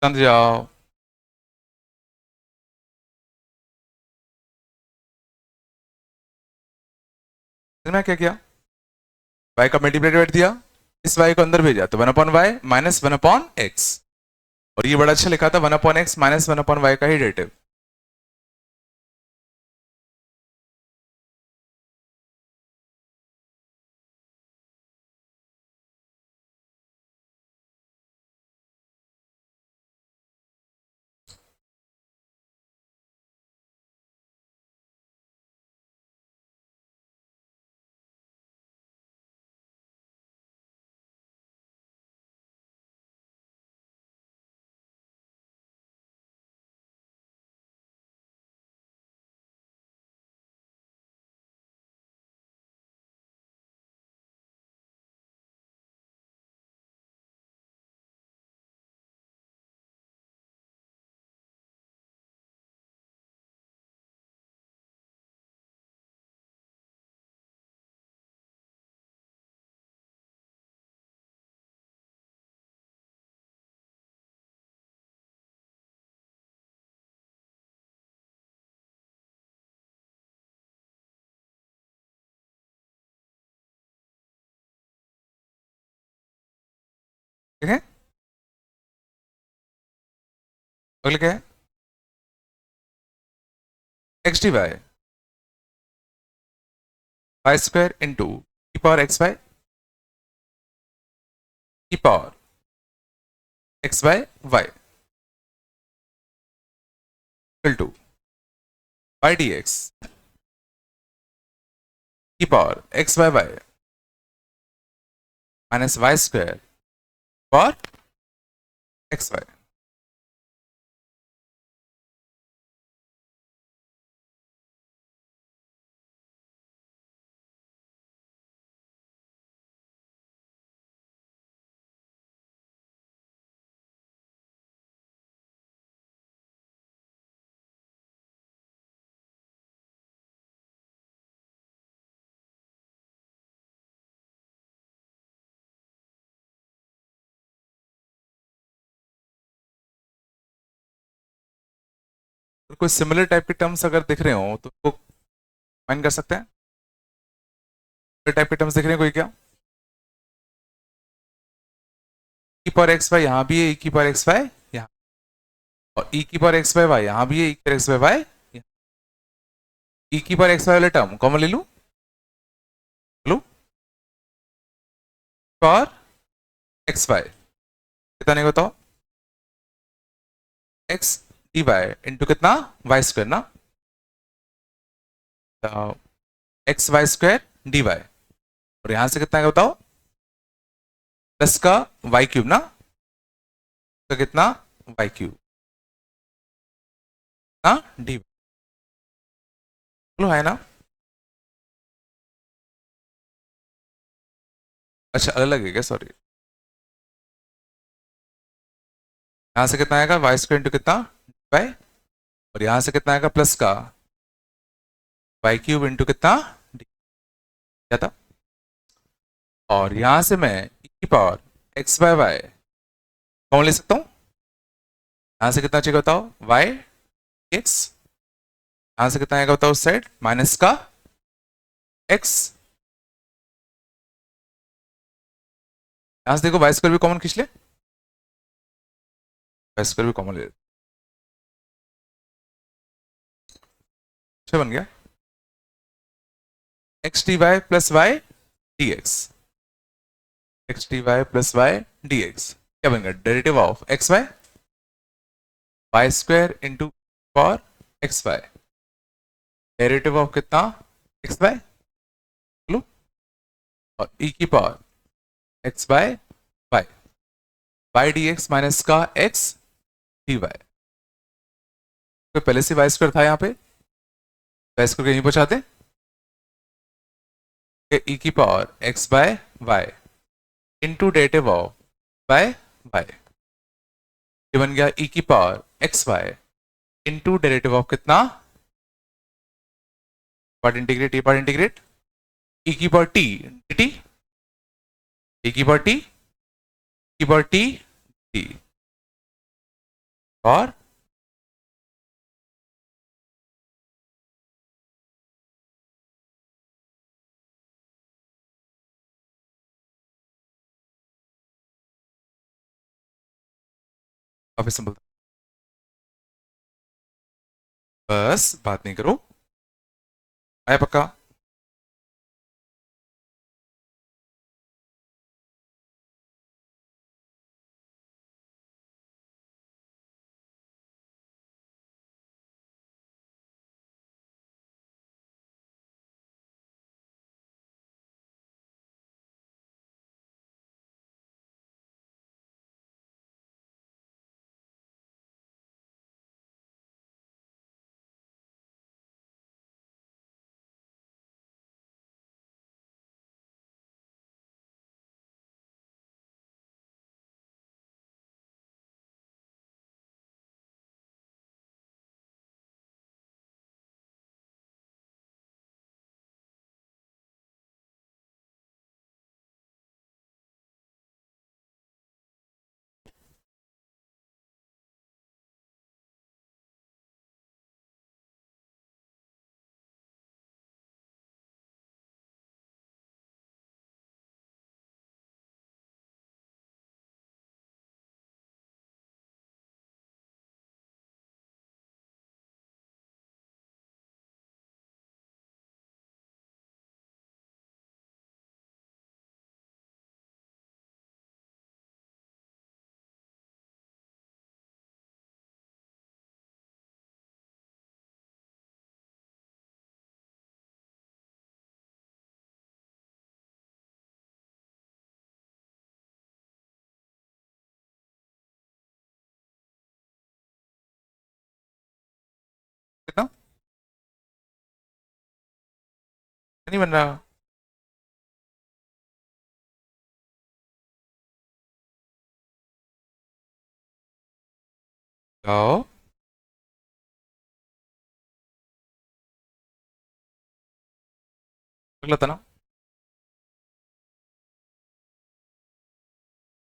समझ जाओ। मैं क्या किया, y का multiply दिया, इस y को अंदर भेजा तो one upon y minus one upon x, और ये बड़ा अच्छा लिखा था one upon x minus one upon y का ही डेरिवेटिव। ठीक है, अगले क्या है, x d y y square into की पावर एक्स वाई की power x y y equal to y d x की power x y y minus y square power x y. कोई सिमिलर टाइप के टर्म्स अगर दिख रहे हो तो फाइन कर सकते हैं। टाइप के टर्म्स दिख रहे हैं कोई क्या, ई पावर एक्स वाई यहाँ भी है, ई की पावर एक्स वाई यहाँ, और ई की पावर एक्स वाई वाई यहाँ भी है, ई की power x y y, e की पावर एक्स वाई वाले टर्म कॉमन ले लूं, लो पावर एक्स वाई कितना नहीं बताओ, एक्स डी वाई इंटू कितना वाई स्क्वायर ना, x y square d y, और यहां से कितना है बताओ, प्लस का वाई क्यूब ना, तो कितना वाई क्यूब ना डी, लो है ना, अच्छा अलग लगेगा सॉरी, यहां से कितना आएगा वाई स्क्वायर इंटू कितना वाई, और यहां से कितना आएगा प्लस का वाई क्यूब इंटू कितना डी, क्या था, और यहां से मैं e की पावर एक्स बाय वाई कौन ले सकता हूं, यहां से कितना चाहिए बताओ वाई एक्स, यहां से कितना आएगा बताओ उस साइड माइनस का एक्स, यहां से देखो वाई स्क्वायर भी कॉमन खींच ले, वाई स्क्वायर भी कॉमन ले, अच्छा बन गया x d y plus y d x, x d y plus y d x क्या बन गया derivative of x y, y square into power x y, derivative of कितना एक्स वाई लो, और ई की power x by y, y d x minus का x d y, तो पहले से वाई स्क्वायर था यहाँ पे, वाई स्क्वायर कहीं पहुंचाते, ई की power x by y into derivative of by y, ये बन गया ई की power x y into derivative of कितना, पार्ट इंटीग्रेट, ये पार्ट इंटीग्रेट, ई की पावर टी टी, ई की पावर टी की पावर टी टी, और काफी सिंपल, बस बात नहीं करो, आया पक्का। नहीं बन रहा। आओ, गलत है ना।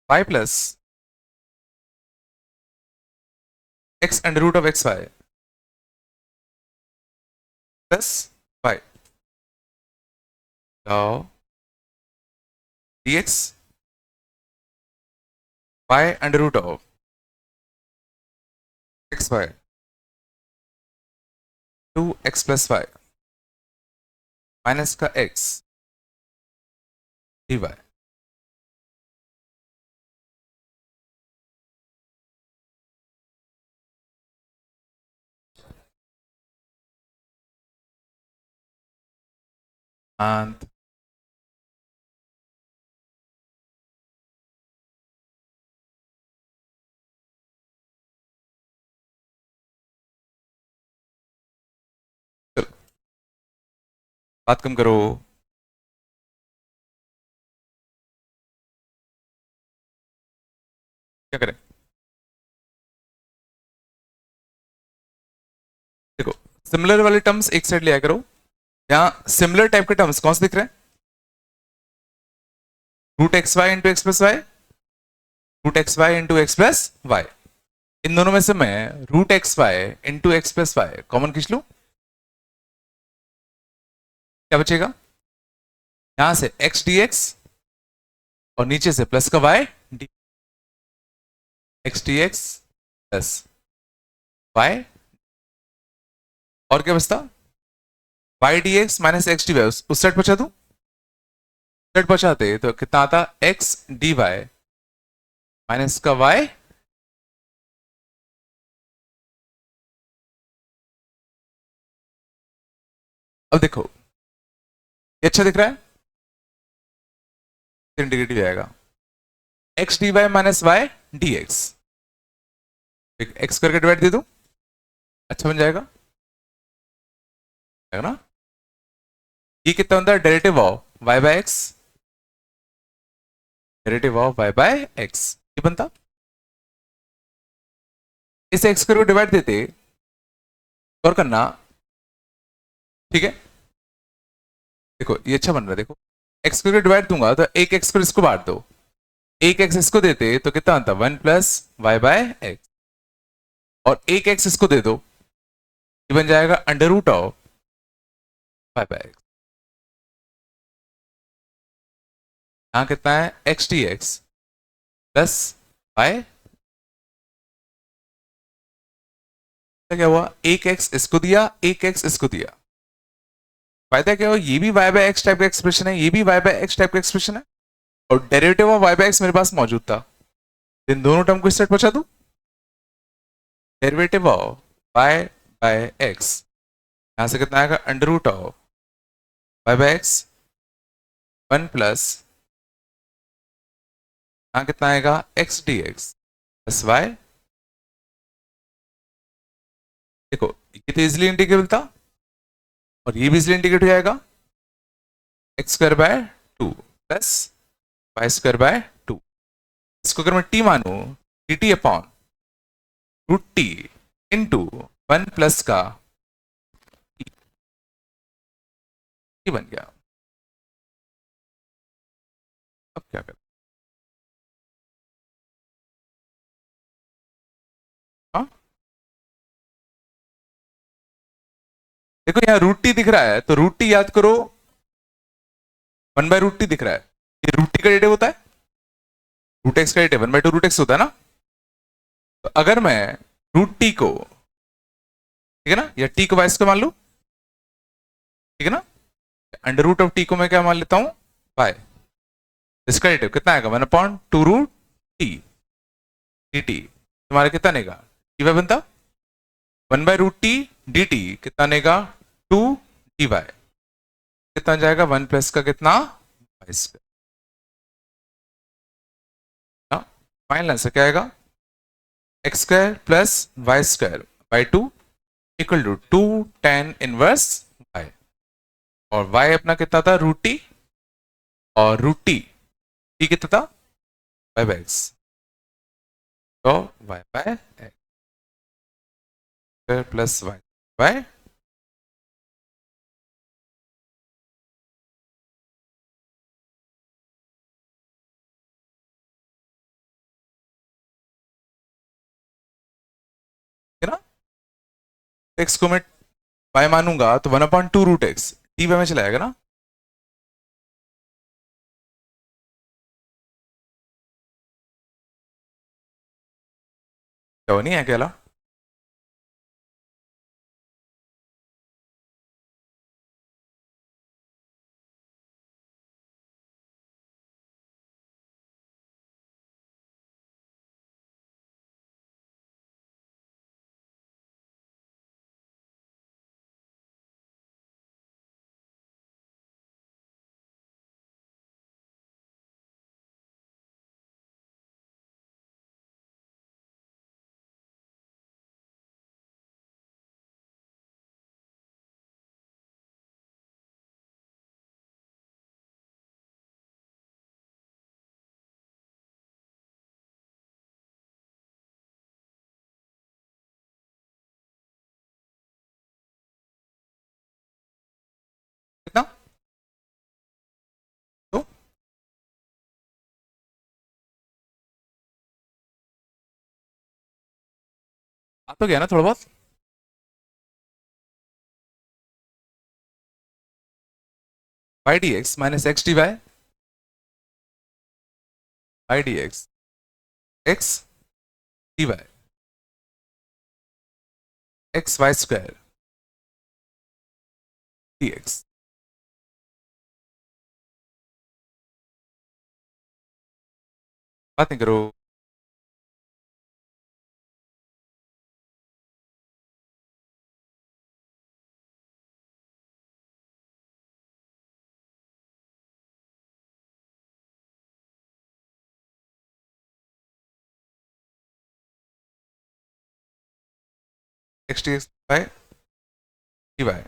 y plus x under root of x y plus y, आओ dx y under root of x y 2x plus y minus का x dy। and चलो बात कम करो। क्या करें, देखो सिमिलर वाले टर्म्स एक साइड लिया करो। यहाँ सिमिलर टाइप के टर्म्स कौन से दिख रहे हैं? Root x y into x plus y, root x y into x plus y. इन दोनों में से मैं root x y into x plus y common खींच लूं, क्या बचेगा? यहां से एक्स डी एक्स और नीचे से प्लस का y d, x d x plus y, और क्या बचता? Y d x minus x d y. उस साइड पहुंचा दूं, साइड पहुंचाते तो कितना आता? एक्स डी वाई माइनस का वाई। अब देखो ये अच्छा दिख रहा है, इंटीग्रेटिव आएगा x d y minus y d x, x करके डिवाइड दे दूं, अच्छा बन जाएगा है ना। ये कितना बनता है? Derivative of y by x, derivative of y by x ये बनता। इसे एक्स करके डिवाइड देते और करना, ठीक है। देखो ये अच्छा बन रहा है, देखो एक्स करके डिवाइड दूंगा तो एक एक्स को इसको बांट दो, एक एक्स इसको देते तो कितना आता? 1 प्लस वाई बाय एक्स, और एक एक्स इसको दे दो, ये बन जाएगा under root of y by x. यहां कितना है? X d x plus y, क्या हुआ? एक एक्स इसको दिया, एक एक्स इसको दिया, फायदा क्या हुआ? ये भी वाई बाय एक्स टाइप का एक्सप्रेशन है, ये भी वाई बाय एक्स टाइप का एक्सप्रेशन है, और derivative of y by x मेरे पास मौजूद था। इन दोनों टर्म को इस साइड पहुंचा दूं, derivative of y by x यहां से कितना आएगा? Under root of y by x 1 plus, यहां कितना आएगा? X d x plus y. देखो ये तो इजिली इंटीग्रेबल था, और ये भी इजिली इंटीग्रेट हो जाएगा, x square by 2 plus y square by 2। इसको अगर मैं टी मानू, d t upon root t into 1 plus का टी बन गया। अब क्या करें? हाँ देखो यहाँ रूट टी दिख रहा है, तो रूट टी याद करो 1 बाय रूट टी दिख रहा है, ये रूट टी का डेरिवेटिव होता है, रूट एक्स का डेरिवेटिव 1 बाय 2 रूट एक्स होता है ना। तो अगर मैं रूट टी को, ठीक है ना, या टी को वाई स्क्वायर मान लू, ठीक है ना, अंडर रूट ऑफ टी को मैं क्या मान लेता हूं? वाई। इसका डेरिवेटिव कितना आएगा? 1/2 रूट टी डी टी, तुम्हारा कितना नेगा? डी वाई बनता 1 by root t d t, कितना नेगा? 2 डी वाई, कितना जाएगा? 1 प्लस का कितना? Y square. फाइनल आंसर क्या आएगा? X square plus y square by 2 equal to 2 tan inverse y. और y अपना कितना था, रूट टी, और रूट टी टी कितना था, y बाय एक्स, तो y by x plus y by, है ना, x को मैं y मानूंगा तो 1/2 रूट एक्स टी वाई में चला जाएगा ना। क्या वो नहीं है अकेला, कितना, तो आ तो गया ना थोड़ा बहुत, y d x minus x d y d x d y x y square d x. बात नहीं करो। X d x by d y.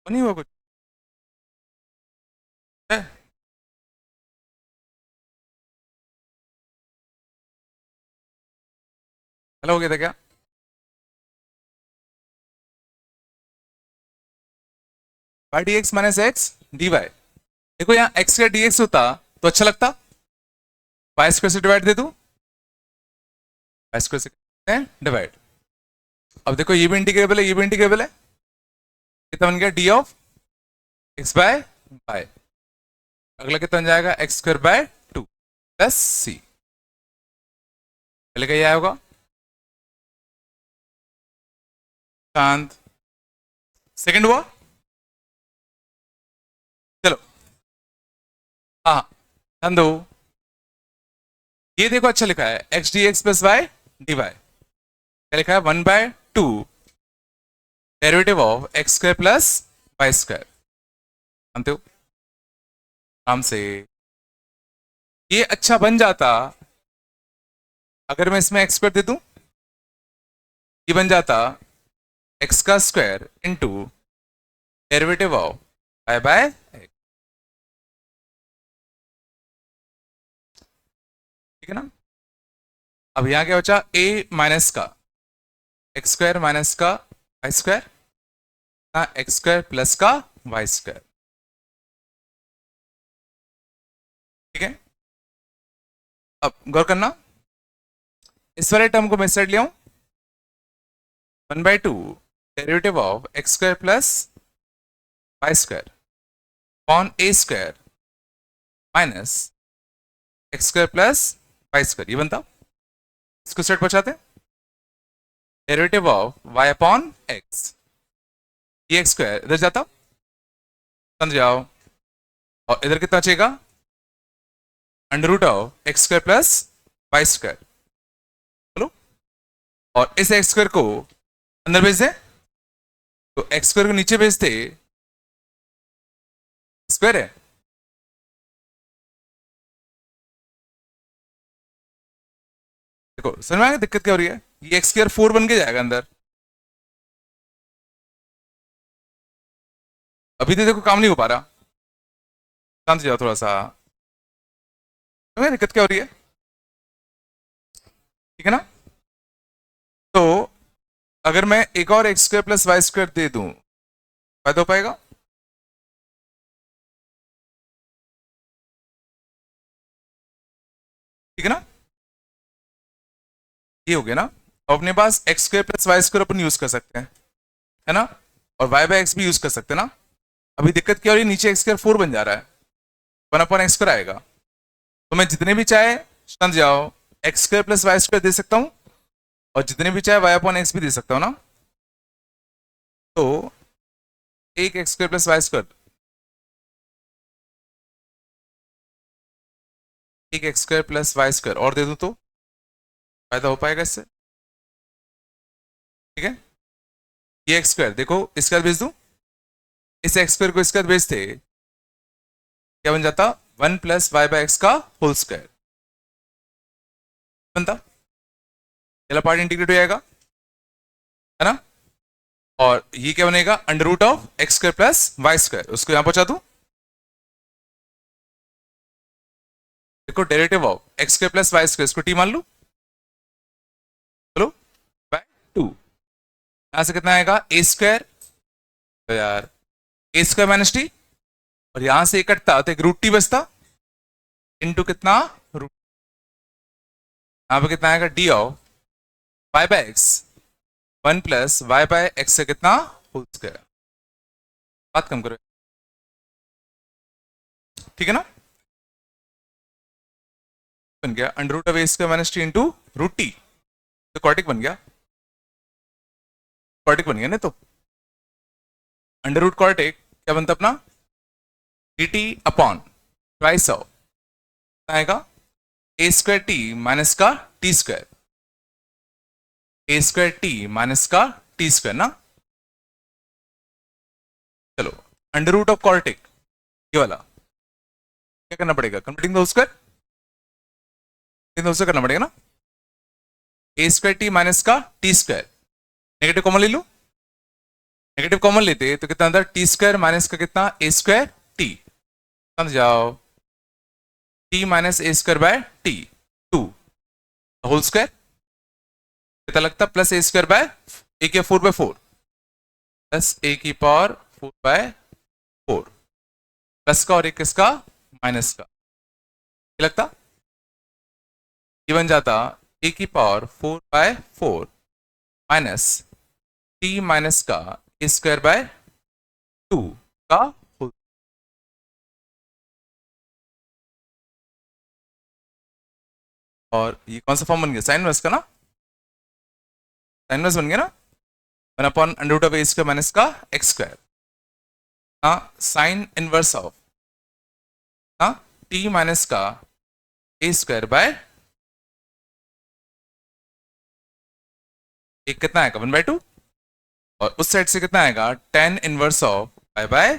तो नहीं हुआ कुछ है? हेलो हो गया था क्या? Y d x minus x d y. देखो यहाँ एक्स का डी एक्स होता तो अच्छा लगता, वाई स्क्वायर से डिवाइड दे दूं, वाई स्क्वायर से डिवाइड। अब देखो ये भी इंटीग्रेबल है, ये भी इंटीग्रेबल है, कितना बन गया d of x by y. अगला कितना बन जाएगा x square by two plus c. पहले का ये आया होगा शांत, सेकंड हुआ। चलो हाँ हाँ ध्यान दो, ये देखो अच्छा लिखा है x d x plus y d y, क्या लिखा है 1/2 derivative of x square plus y square. जानते हो आराम से, ये अच्छा बन जाता अगर मैं इसमें एक्स स्क्वायर दे दूं, ये बन जाता एक्स का square into derivative of y by x. ठीक है ना? अब यहां क्या बचा ए माइनस का एक्स स्क्वायर माइनस का y square, x square plus का वाई स्क्वायर। ठीक है, अब गौर करना, इस वाले टर्म को मैं साइड ले आऊं, 1/2 derivative of x square plus y square upon a square minus x square plus y square, ये बनता। इसको सेट पहुंचाते, derivative of y upon x, ये एक्स स्क्वायर इधर जाता, समझ जाओ, और इधर कितना बचेगा under root of x square plus y square. बोलो, और इस एक्स स्क्वायर को अंदर भेज दे, तो एक्स स्क्वायर को नीचे भेज दे, स्क्वायर है, देखो समझ में आएगा दिक्कत क्या हो रही है, ये एक्स स्क्वायर 4 बन के जाएगा अंदर। अभी तो देखो काम नहीं हो पा रहा, शांत जाओ थोड़ा सा, दिक्कत क्या हो रही है? ठीक है ना? तो अगर मैं एक और x square plus y square दे दूं, फायदा हो पाएगा? ठीक है ना? ये हो गया ना? और अपने पास x square plus y square अपन यूज कर सकते हैं, है ना? और वाई बाय एक्स भी यूज कर सकते हैं ना? अभी दिक्कत क्या हो रही है, नीचे एक्स स्क्वायर 4 बन जा रहा है, 1/x स्क्वायर आएगा, तो मैं जितने भी चाहे समझ जाओ x square plus y square दे सकता हूं, और जितने भी चाहे वाई अपॉन एक्स भी दे सकता हूं ना। तो एक x square plus y square, एक x square plus y square और दे दूं तो फायदा हो पाएगा इससे। ठीक है, ये एक्स स्क्वायर देखो इसके बाद भेज दूं, इस एक्स स्क्वायर को इसके बाद भेजते, क्या बन जाता 1 प्लस वाई बाय एक्स का होल स्क्वायर बनता, पहला पार्ट इंटीग्रेट हो जाएगा, है ना? और ये क्या बनेगा under root of x square plus y square, उसको यहां पहुंचा दूं, देखो derivative of x square plus y square, इसको टी मान लू, बोलो बाय 2, यहां से कितना आएगा ए स्क्वायर, तो यार ए स्क्वायर माइनस टी, और यहां से कटता तो एक रूट टी बचता, इनटू कितना रूट, यहां पे कितना आएगा d of y by x 1 plus y by x से कितना होल स्क्वायर। बात कम करो, ठीक है ना? बन गया under root of a square minus t into root t, तो क्वाड्रेटिक बन गया, क्वाड्रेटिक बन गया ना? तो अंडर रूट क्वाड्रेटिक क्या बनता अपना D t upon twice of आएगा ए स्क्वायर टी माइनस का टी स्क्वायर, ए स्क्वायर टी माइनस का टी स्क्वायर ना। चलो अंडर रूट ऑफ क्वाड्रेटिक ये वाला क्या करना पड़ेगा, कन्वर्टिंग द होल स्क्वायर, करना पड़ेगा ना। ए स्क्वायर टी माइनस का टी स्क्वायर, नेगेटिव कॉमन ले लूं, नेगेटिव कॉमन लेते तो कितना अंदर टी स्क्वायर माइनस का कितना ए स्क्वायर टी, समझ जाओ t minus a square by t 2 whole square कितना लगता plus a square by a के 4/4 प्लस ए की पावर 4/4 प्लस का और एक किसका माइनस का क्या लगता ये बन जाता ए की पावर 4/4 माइनस टी माइनस का ए स्क्वायर बाय 2 का होल। और ये कौन सा फॉर्म बन गया साइन इनवर्स का ना, साइन इनवर्स बन गया ना 1/√a स्क्वायर माइनस का x square sine inverse of T minus का ए स्क्वायर बाय एक कितना आएगा 1/2 और उस साइड से कितना आएगा tan inverse of pi by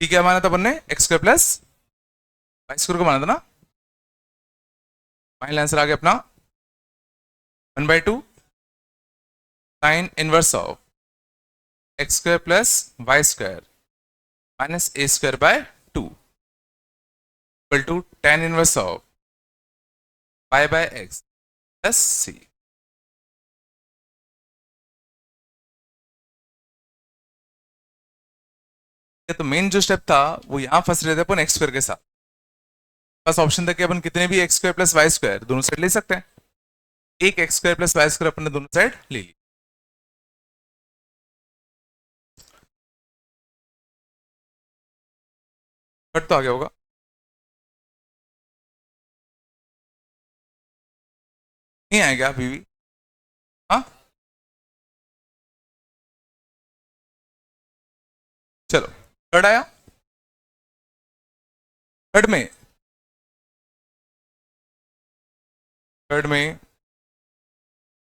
t क्या माना था अपन ने x square plus y square को माना था ना, फाइनल आंसर आ गया अपना 1/2 sine inverse of x square plus y square minus a square by 2 equal to tan inverse of pi by x plus c. तो मेन जो स्टेप था वो यहां फंस रहे थे अपन एक्स स्क्वायर के साथ, बस ऑप्शन था कि अपन कितने भी x square plus y square दोनों साइड ले सकते हैं, एक x square plus y square अपन ने दोनों साइड ले ली। कट तो आ गया होगा, नहीं आएगा अभी भी, हाँ चलो थर्ड आया, थर्ड में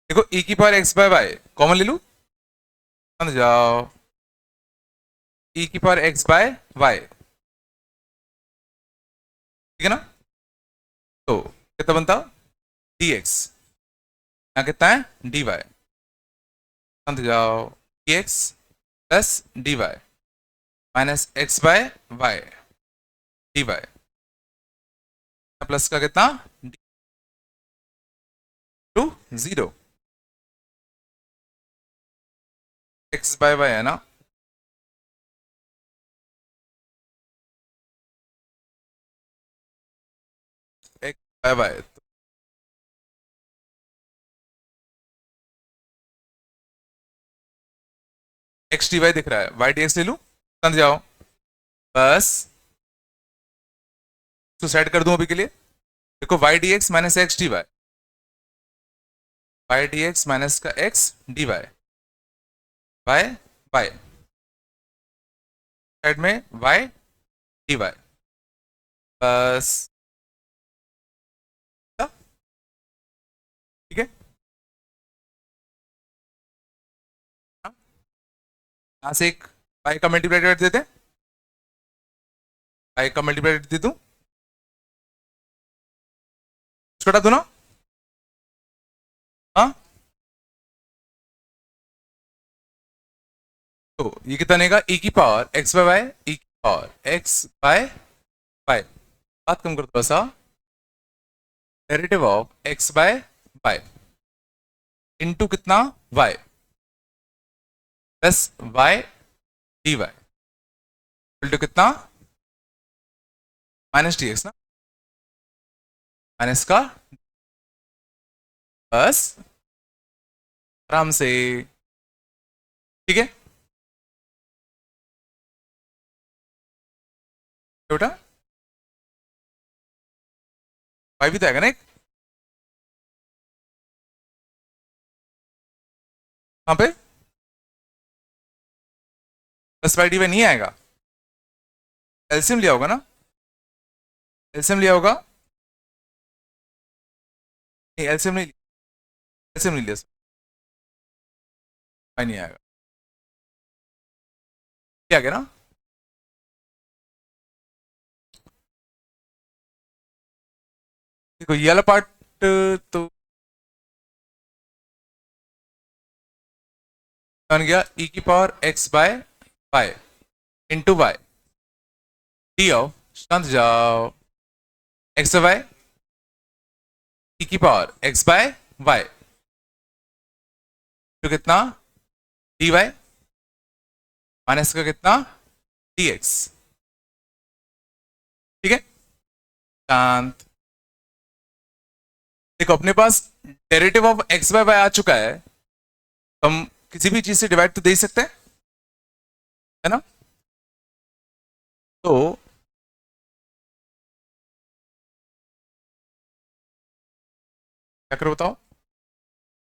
देखो e की power x by y common ले लू, समझ जाओ e की पावर x बाय वाई, ठीक है ना, तो कितना बनता dx यहाँ कितना है dy, समझ जाओ dx plus dy minus x by y dy plus का कितना टू 0 x बाय वाई है ना, x by y x d y दिख रहा है वाई डी एक्स ले लू, समझ जाओ बस तो सेट कर दूं अभी के लिए, देखो y d x minus x d y, y d x minus का x d y y y side में वाई डी वाई बस, ठीक है यहां से एक वाई का मल्टीप्लाई कर देते, वाई का मल्टीप्लाई दे दूं छोटा दो ना, हाँ तो ये कितना बनेगा e की power x by y e की पावर x बाय वाई, बात कम कर थोड़ा सा, derivative of x by y into कितना y plus y d y equal to कितना माइनस डी एक्स ना, माइनस का बस आराम से, ठीक है बेटा वाई भी तो आएगा ना एक, कहां पे प्लस वाई डी वाई नहीं आएगा, एलसीएम लिया होगा ना, एलसीएम लिया होगा, नहीं एलसीएम नहीं, एलसीएम नहीं लिया, वाई नहीं आएगा, क्या गया ना, देखो ये वाला पार्ट तो बन गया e की power x by y into y d of शांत जाओ x बाय वाई e की पावर x बाय वाई तो कितना dy माइनस का कितना dx। ठीक है शांत। देखो अपने पास derivative of x by y आ चुका है, हम किसी भी चीज से डिवाइड तो दे ही सकते हैं, है ना। तो क्या करो बताओ,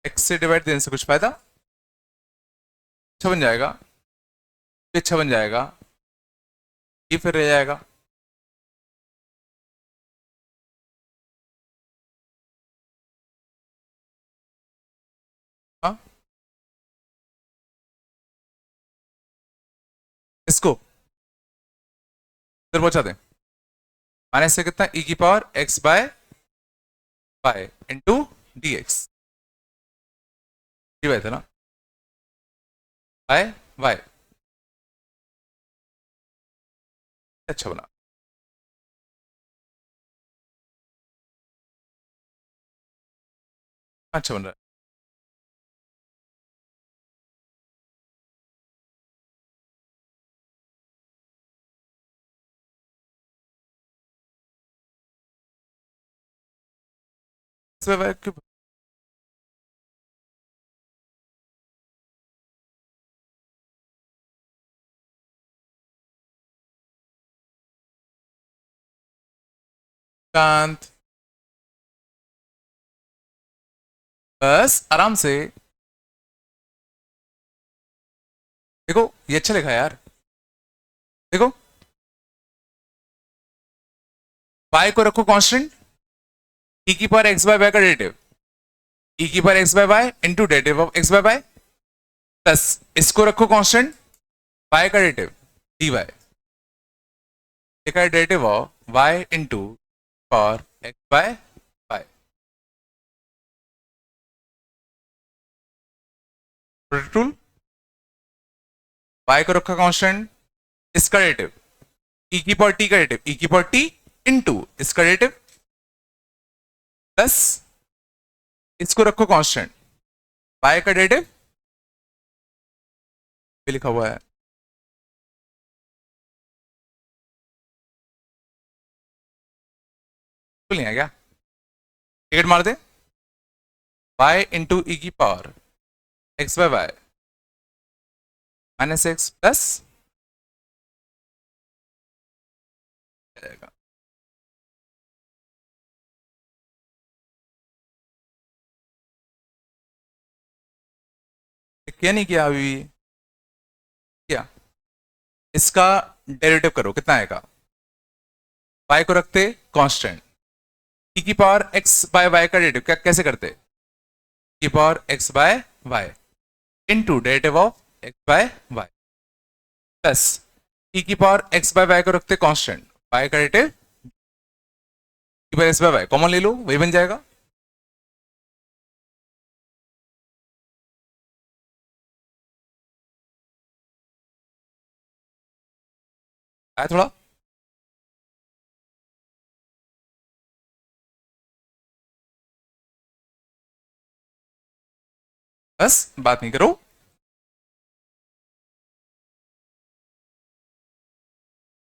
x से डिवाइड देने से कुछ फायदा, अच्छा बन जाएगा, ये अच्छा बन जाएगा, ये फिर रह जाएगा। हाँ इसको इधर पहुंचा दें, माइनस से कितना e की power x by y into d x, ये था ना बाय वाई, अच्छा बना। अच्छा बन रहा है। x बाय वाई क्यों शांत, बस आराम से। देखो ये अच्छा लिखा है यार, देखो y को रखो कांस्टेंट, e की पावर x बाय वाई का डेरिवेटिव e की power x by y into derivative of x by y, plus इसको रखो कांस्टेंट y का डेरिवेटिव dy, देखा है derivative of y into power x by y, टूल y को रखा कांस्टेंट, इसका डेरिवेटिव e की पावर t का डेरिवेटिव e की पावर t इंटू इसका डेरिवेटिव, प्लस इसको रखो कांस्टेंट y का डेरिवेटिव, ये लिखा हुआ है, तो नहीं है क्या, टिकट मार दे, y इंटू ई की power x by y minus x plus जाएगा। क्या नहीं किया अभी, क्या इसका डेरिवेटिव करो, कितना आएगा, y को रखते कांस्टेंट, e की पावर x बाय वाई का डेरिवेटिव क्या कैसे करते, की power x by y into derivative of x by y, plus e की पावर x बाय वाई को रखते कांस्टेंट, y का डेरिवेटिव की power x by y common ले लो, वही बन जाएगा। आया थोड़ा, बस बात नहीं करो।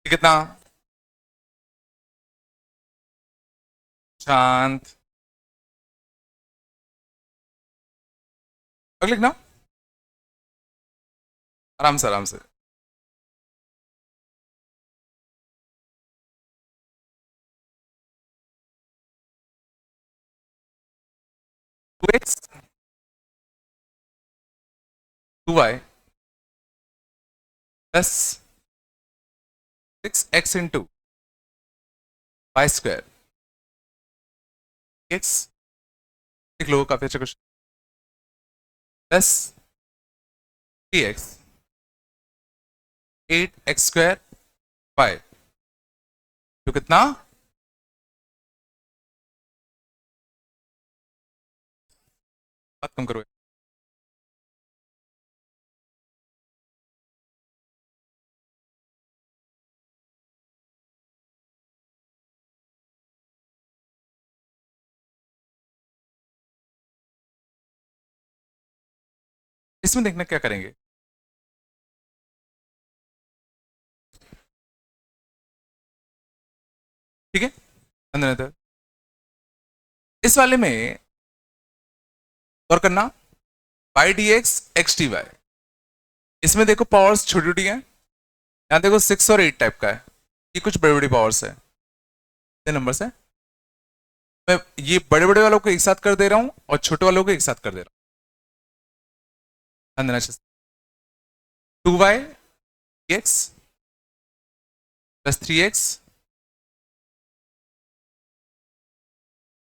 कितना शांत, अब लिखना आराम से आराम से, two x two y plus six x into y square x, लिख लो काफी अच्छा question, plus three x eight x square y, तो कितना, बात कम करो। इसमें देखना क्या करेंगे, ठीक है अंदर इस वाले में और करना y d x x T y, इसमें देखो पावर्स छोटी छोटी हैं, यहां देखो 6 और 8 टाइप का है, ये कुछ बड़ी बड़ी पावर्स है, नंबर्स है। मैं ये बड़े बड़े वालों को एक साथ कर दे रहा हूं और छोटे वालों को एक साथ कर दे रहा हूं। 2y x plus 3x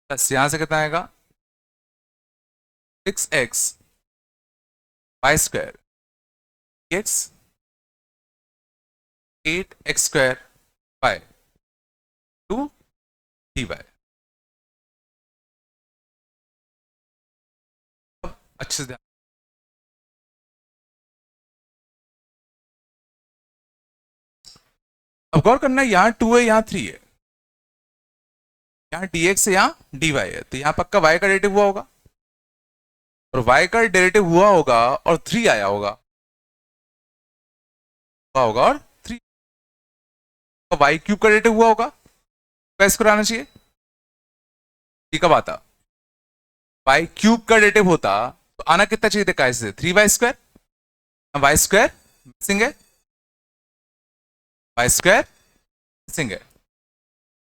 plus यहां से कितना आएगा 6x y square x 8x square y 2 dy। अच्छे से अब गौर करना, यहां 2 है यहां 3 है, यहां dx है यहां dy है, तो यहां पक्का y का डेरिवेटिव हुआ होगा और y का डेरिवेटिव हुआ होगा और 3 आया होगा और 3 y क्यूब का डेरिवेटिव हुआ होगा, कैसे कराना चाहिए, ठीक कब आता y क्यूब का डेरिवेटिव होता तो आना कितना चाहिए था कैसे 3y square, y square missing है, y स्क्वायर मिसिंग है,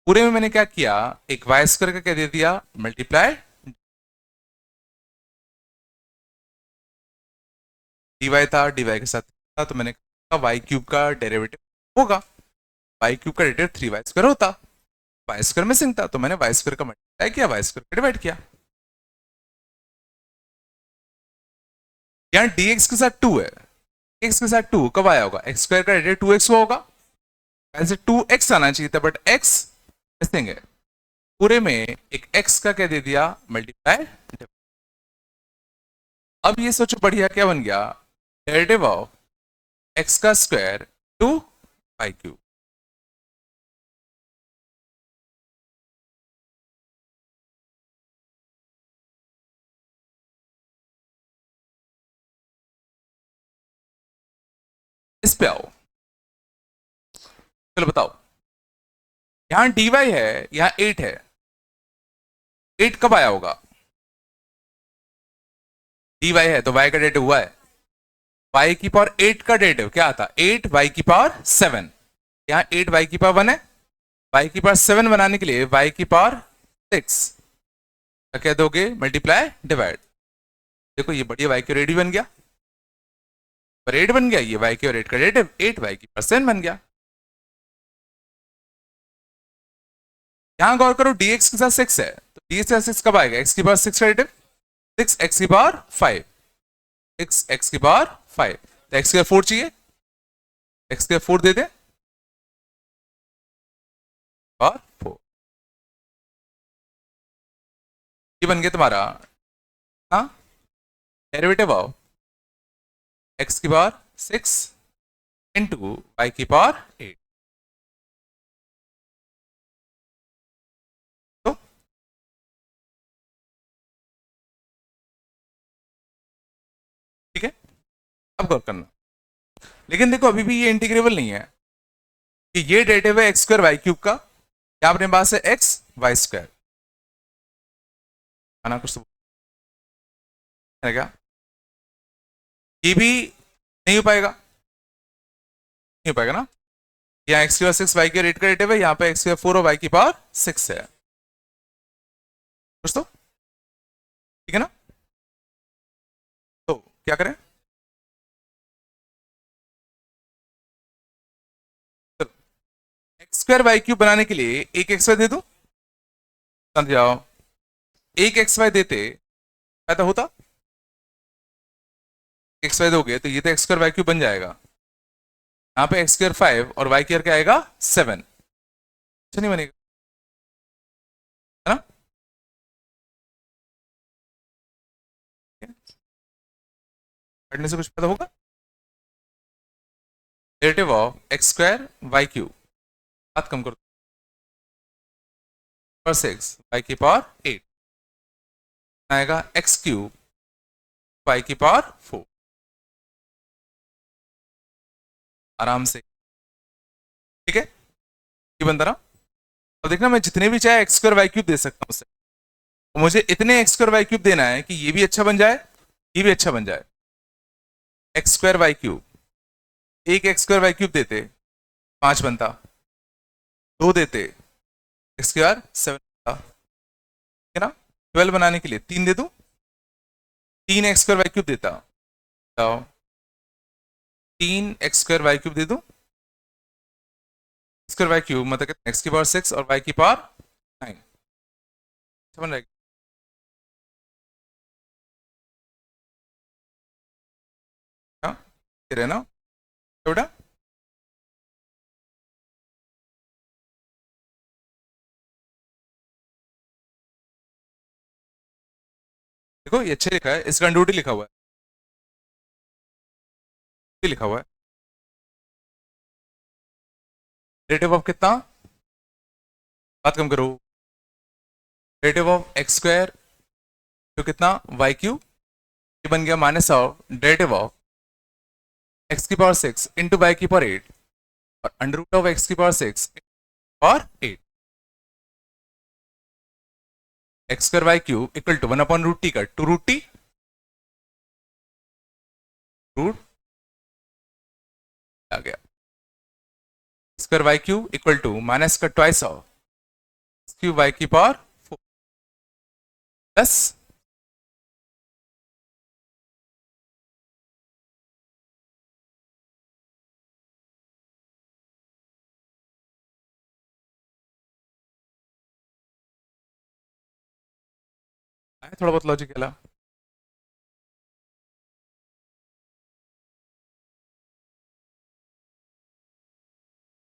पूरे में मैंने क्या किया एक वाई स्क्वायर का क्या दे दिया मल्टीप्लाई डीवाई था, डीवाई के साथ था तो मैंने कहा वाई क्यूब का डेरिवेटिव होगा, वाई क्यूब का डेरिवेटिव 3y स्क्वायर होता, वाई स्क्वायर मिसिंग था तो मैंने वाई स्क्वायर का मल्टीप्लाई किया, वाई स्क्वायर का डिवाइड किया। यहां dx के साथ 2 है, x के साथ 2 कब आया होगा x स्क्वायर का डेरिवेटिव 2x हुआ होगा, वैसे 2x आना चाहिए था बट x मिसिंग है, पूरे में एक x का क्या दे दिया मल्टीप्लाई। अब ये सोचो बढ़िया क्या बन गया डेरिवेटिव ऑफ x का स्क्वायर 2 y क्यूब, इस पे आओ, चलो बताओ यहां dy है यहां 8 है, 8 कब आया होगा dy है तो y का डेरिवेटिव हुआ है, y की पावर 8 का डेरिवेटिव क्या आता 8 y की पावर 7, यहां 8 y की पावर 1 है, y की पावर 7 बनाने के लिए y की पावर 6 क्या दोगे मल्टीप्लाई डिवाइड, देखो ये बढ़िया y की रेडी बन गया, पर 8 बन गया, ये y की और 8 का डेरिवेटिव 8 y की पावर 7 बन गया। यहां गौर करो dx के साथ 6 है तो dx के साथ 6 कब आएगा x की पावर 6 का डेरिवेटिव 6 x की पावर 5, 6 x की पावर 5 तो x की पावर 4 चाहिए, x की पावर 4 दे दे और 4, ये बन गया तुम्हारा हाँ डेरिवेटिव ऑफ x की पावर 6 इंटू y की पावर 8, तो ठीक है अब गौर करना, लेकिन देखो अभी भी ये इंटीग्रेबल नहीं है कि ये डेरिवेटिव है एक्स स्क्वायर वाई क्यूब का, क्या अपने पास है एक्स वाई स्क्वायर आना कुछ है क्या, ये भी नहीं हो पाएगा, नहीं हो पाएगा ना, यहाँ एक्स की पावर 6 वाई की 8 का डेरिवेटिव है, यहाँ पे एक्स की पावर 4 और वाई की पावर 6 है, कुछ तो ठीक है ना, तो क्या करें एक्स स्क्वायर वाई क्यूब बनाने के लिए एक एक्स वाई दे दो, समझ जाओ एक एक्स वाई देते पैदा होता, एक्स वाई दोगे तो ये तो एक्स स्क्वायर वाई क्यूब बन जाएगा, यहाँ पे एक्स स्क्वायर 5 और वाई क्यूब क्या आएगा 7, अच्छा नहीं बनेगा है ना, पढ़ने से कुछ पता होगा, derivative of x square y cube बात कम करो 6 वाई की पावर 8 आएगा एक्स क्यूब वाई की पावर 4, आराम से, ठीक है, ये बनता ना। अब देखना मैं जितने भी चाहे एक्स स्क्वायर वाई क्यूब दे सकता हूँ उससे, तो मुझे इतने एक्स स्क्वायर वाई क्यूब देना है कि ये भी अच्छा बन जाए, ये भी अच्छा बन जाए। एक्स स्क्वायर वाई क्यूब, एक एक्स स्क्वायर वाई क्यूब देते 5 बनता, 2 देते एक्स स्क्वायर 7 बनता, है ना। 12 बनाने के लिए 3 दे दूं, 3 एक्स स्क्वायर वाई क्यूब देता, बताओ 3 एक्स स्क्वायर वाई क्यूब दे दूं, स्क्वायर वाई क्यूब मतलब एक्स की पावर 6 और वाई की पावर 9, समझ रहे, है ना बेटा। देखो ये अच्छे लिखा है, इसका अंडर रूट ही लिखा हुआ है, ये लिखा हुआ है। डेरिवेटिव ऑफ कितना, बात कम करो, डेरिवेटिव ऑफ एक्स स्क्वायर तो कितना वाई क्यूब, ये बन गया minus of derivative of x की पावर 6 इंटू वाई की पावर 8 और अंडर रूट ऑफ एक्स की पावर 6 और 8, x square y cube equal to 1/√t का 2√t रूट आ गया, square y cube equal to minus का ट्वाइस ऑफ क्यूब वाई की पावर 4 प्लस थोड़ा बहुत लॉजिक है,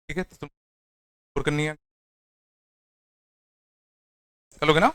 ठीक है, तो तुम करनी है, चलोगे ना।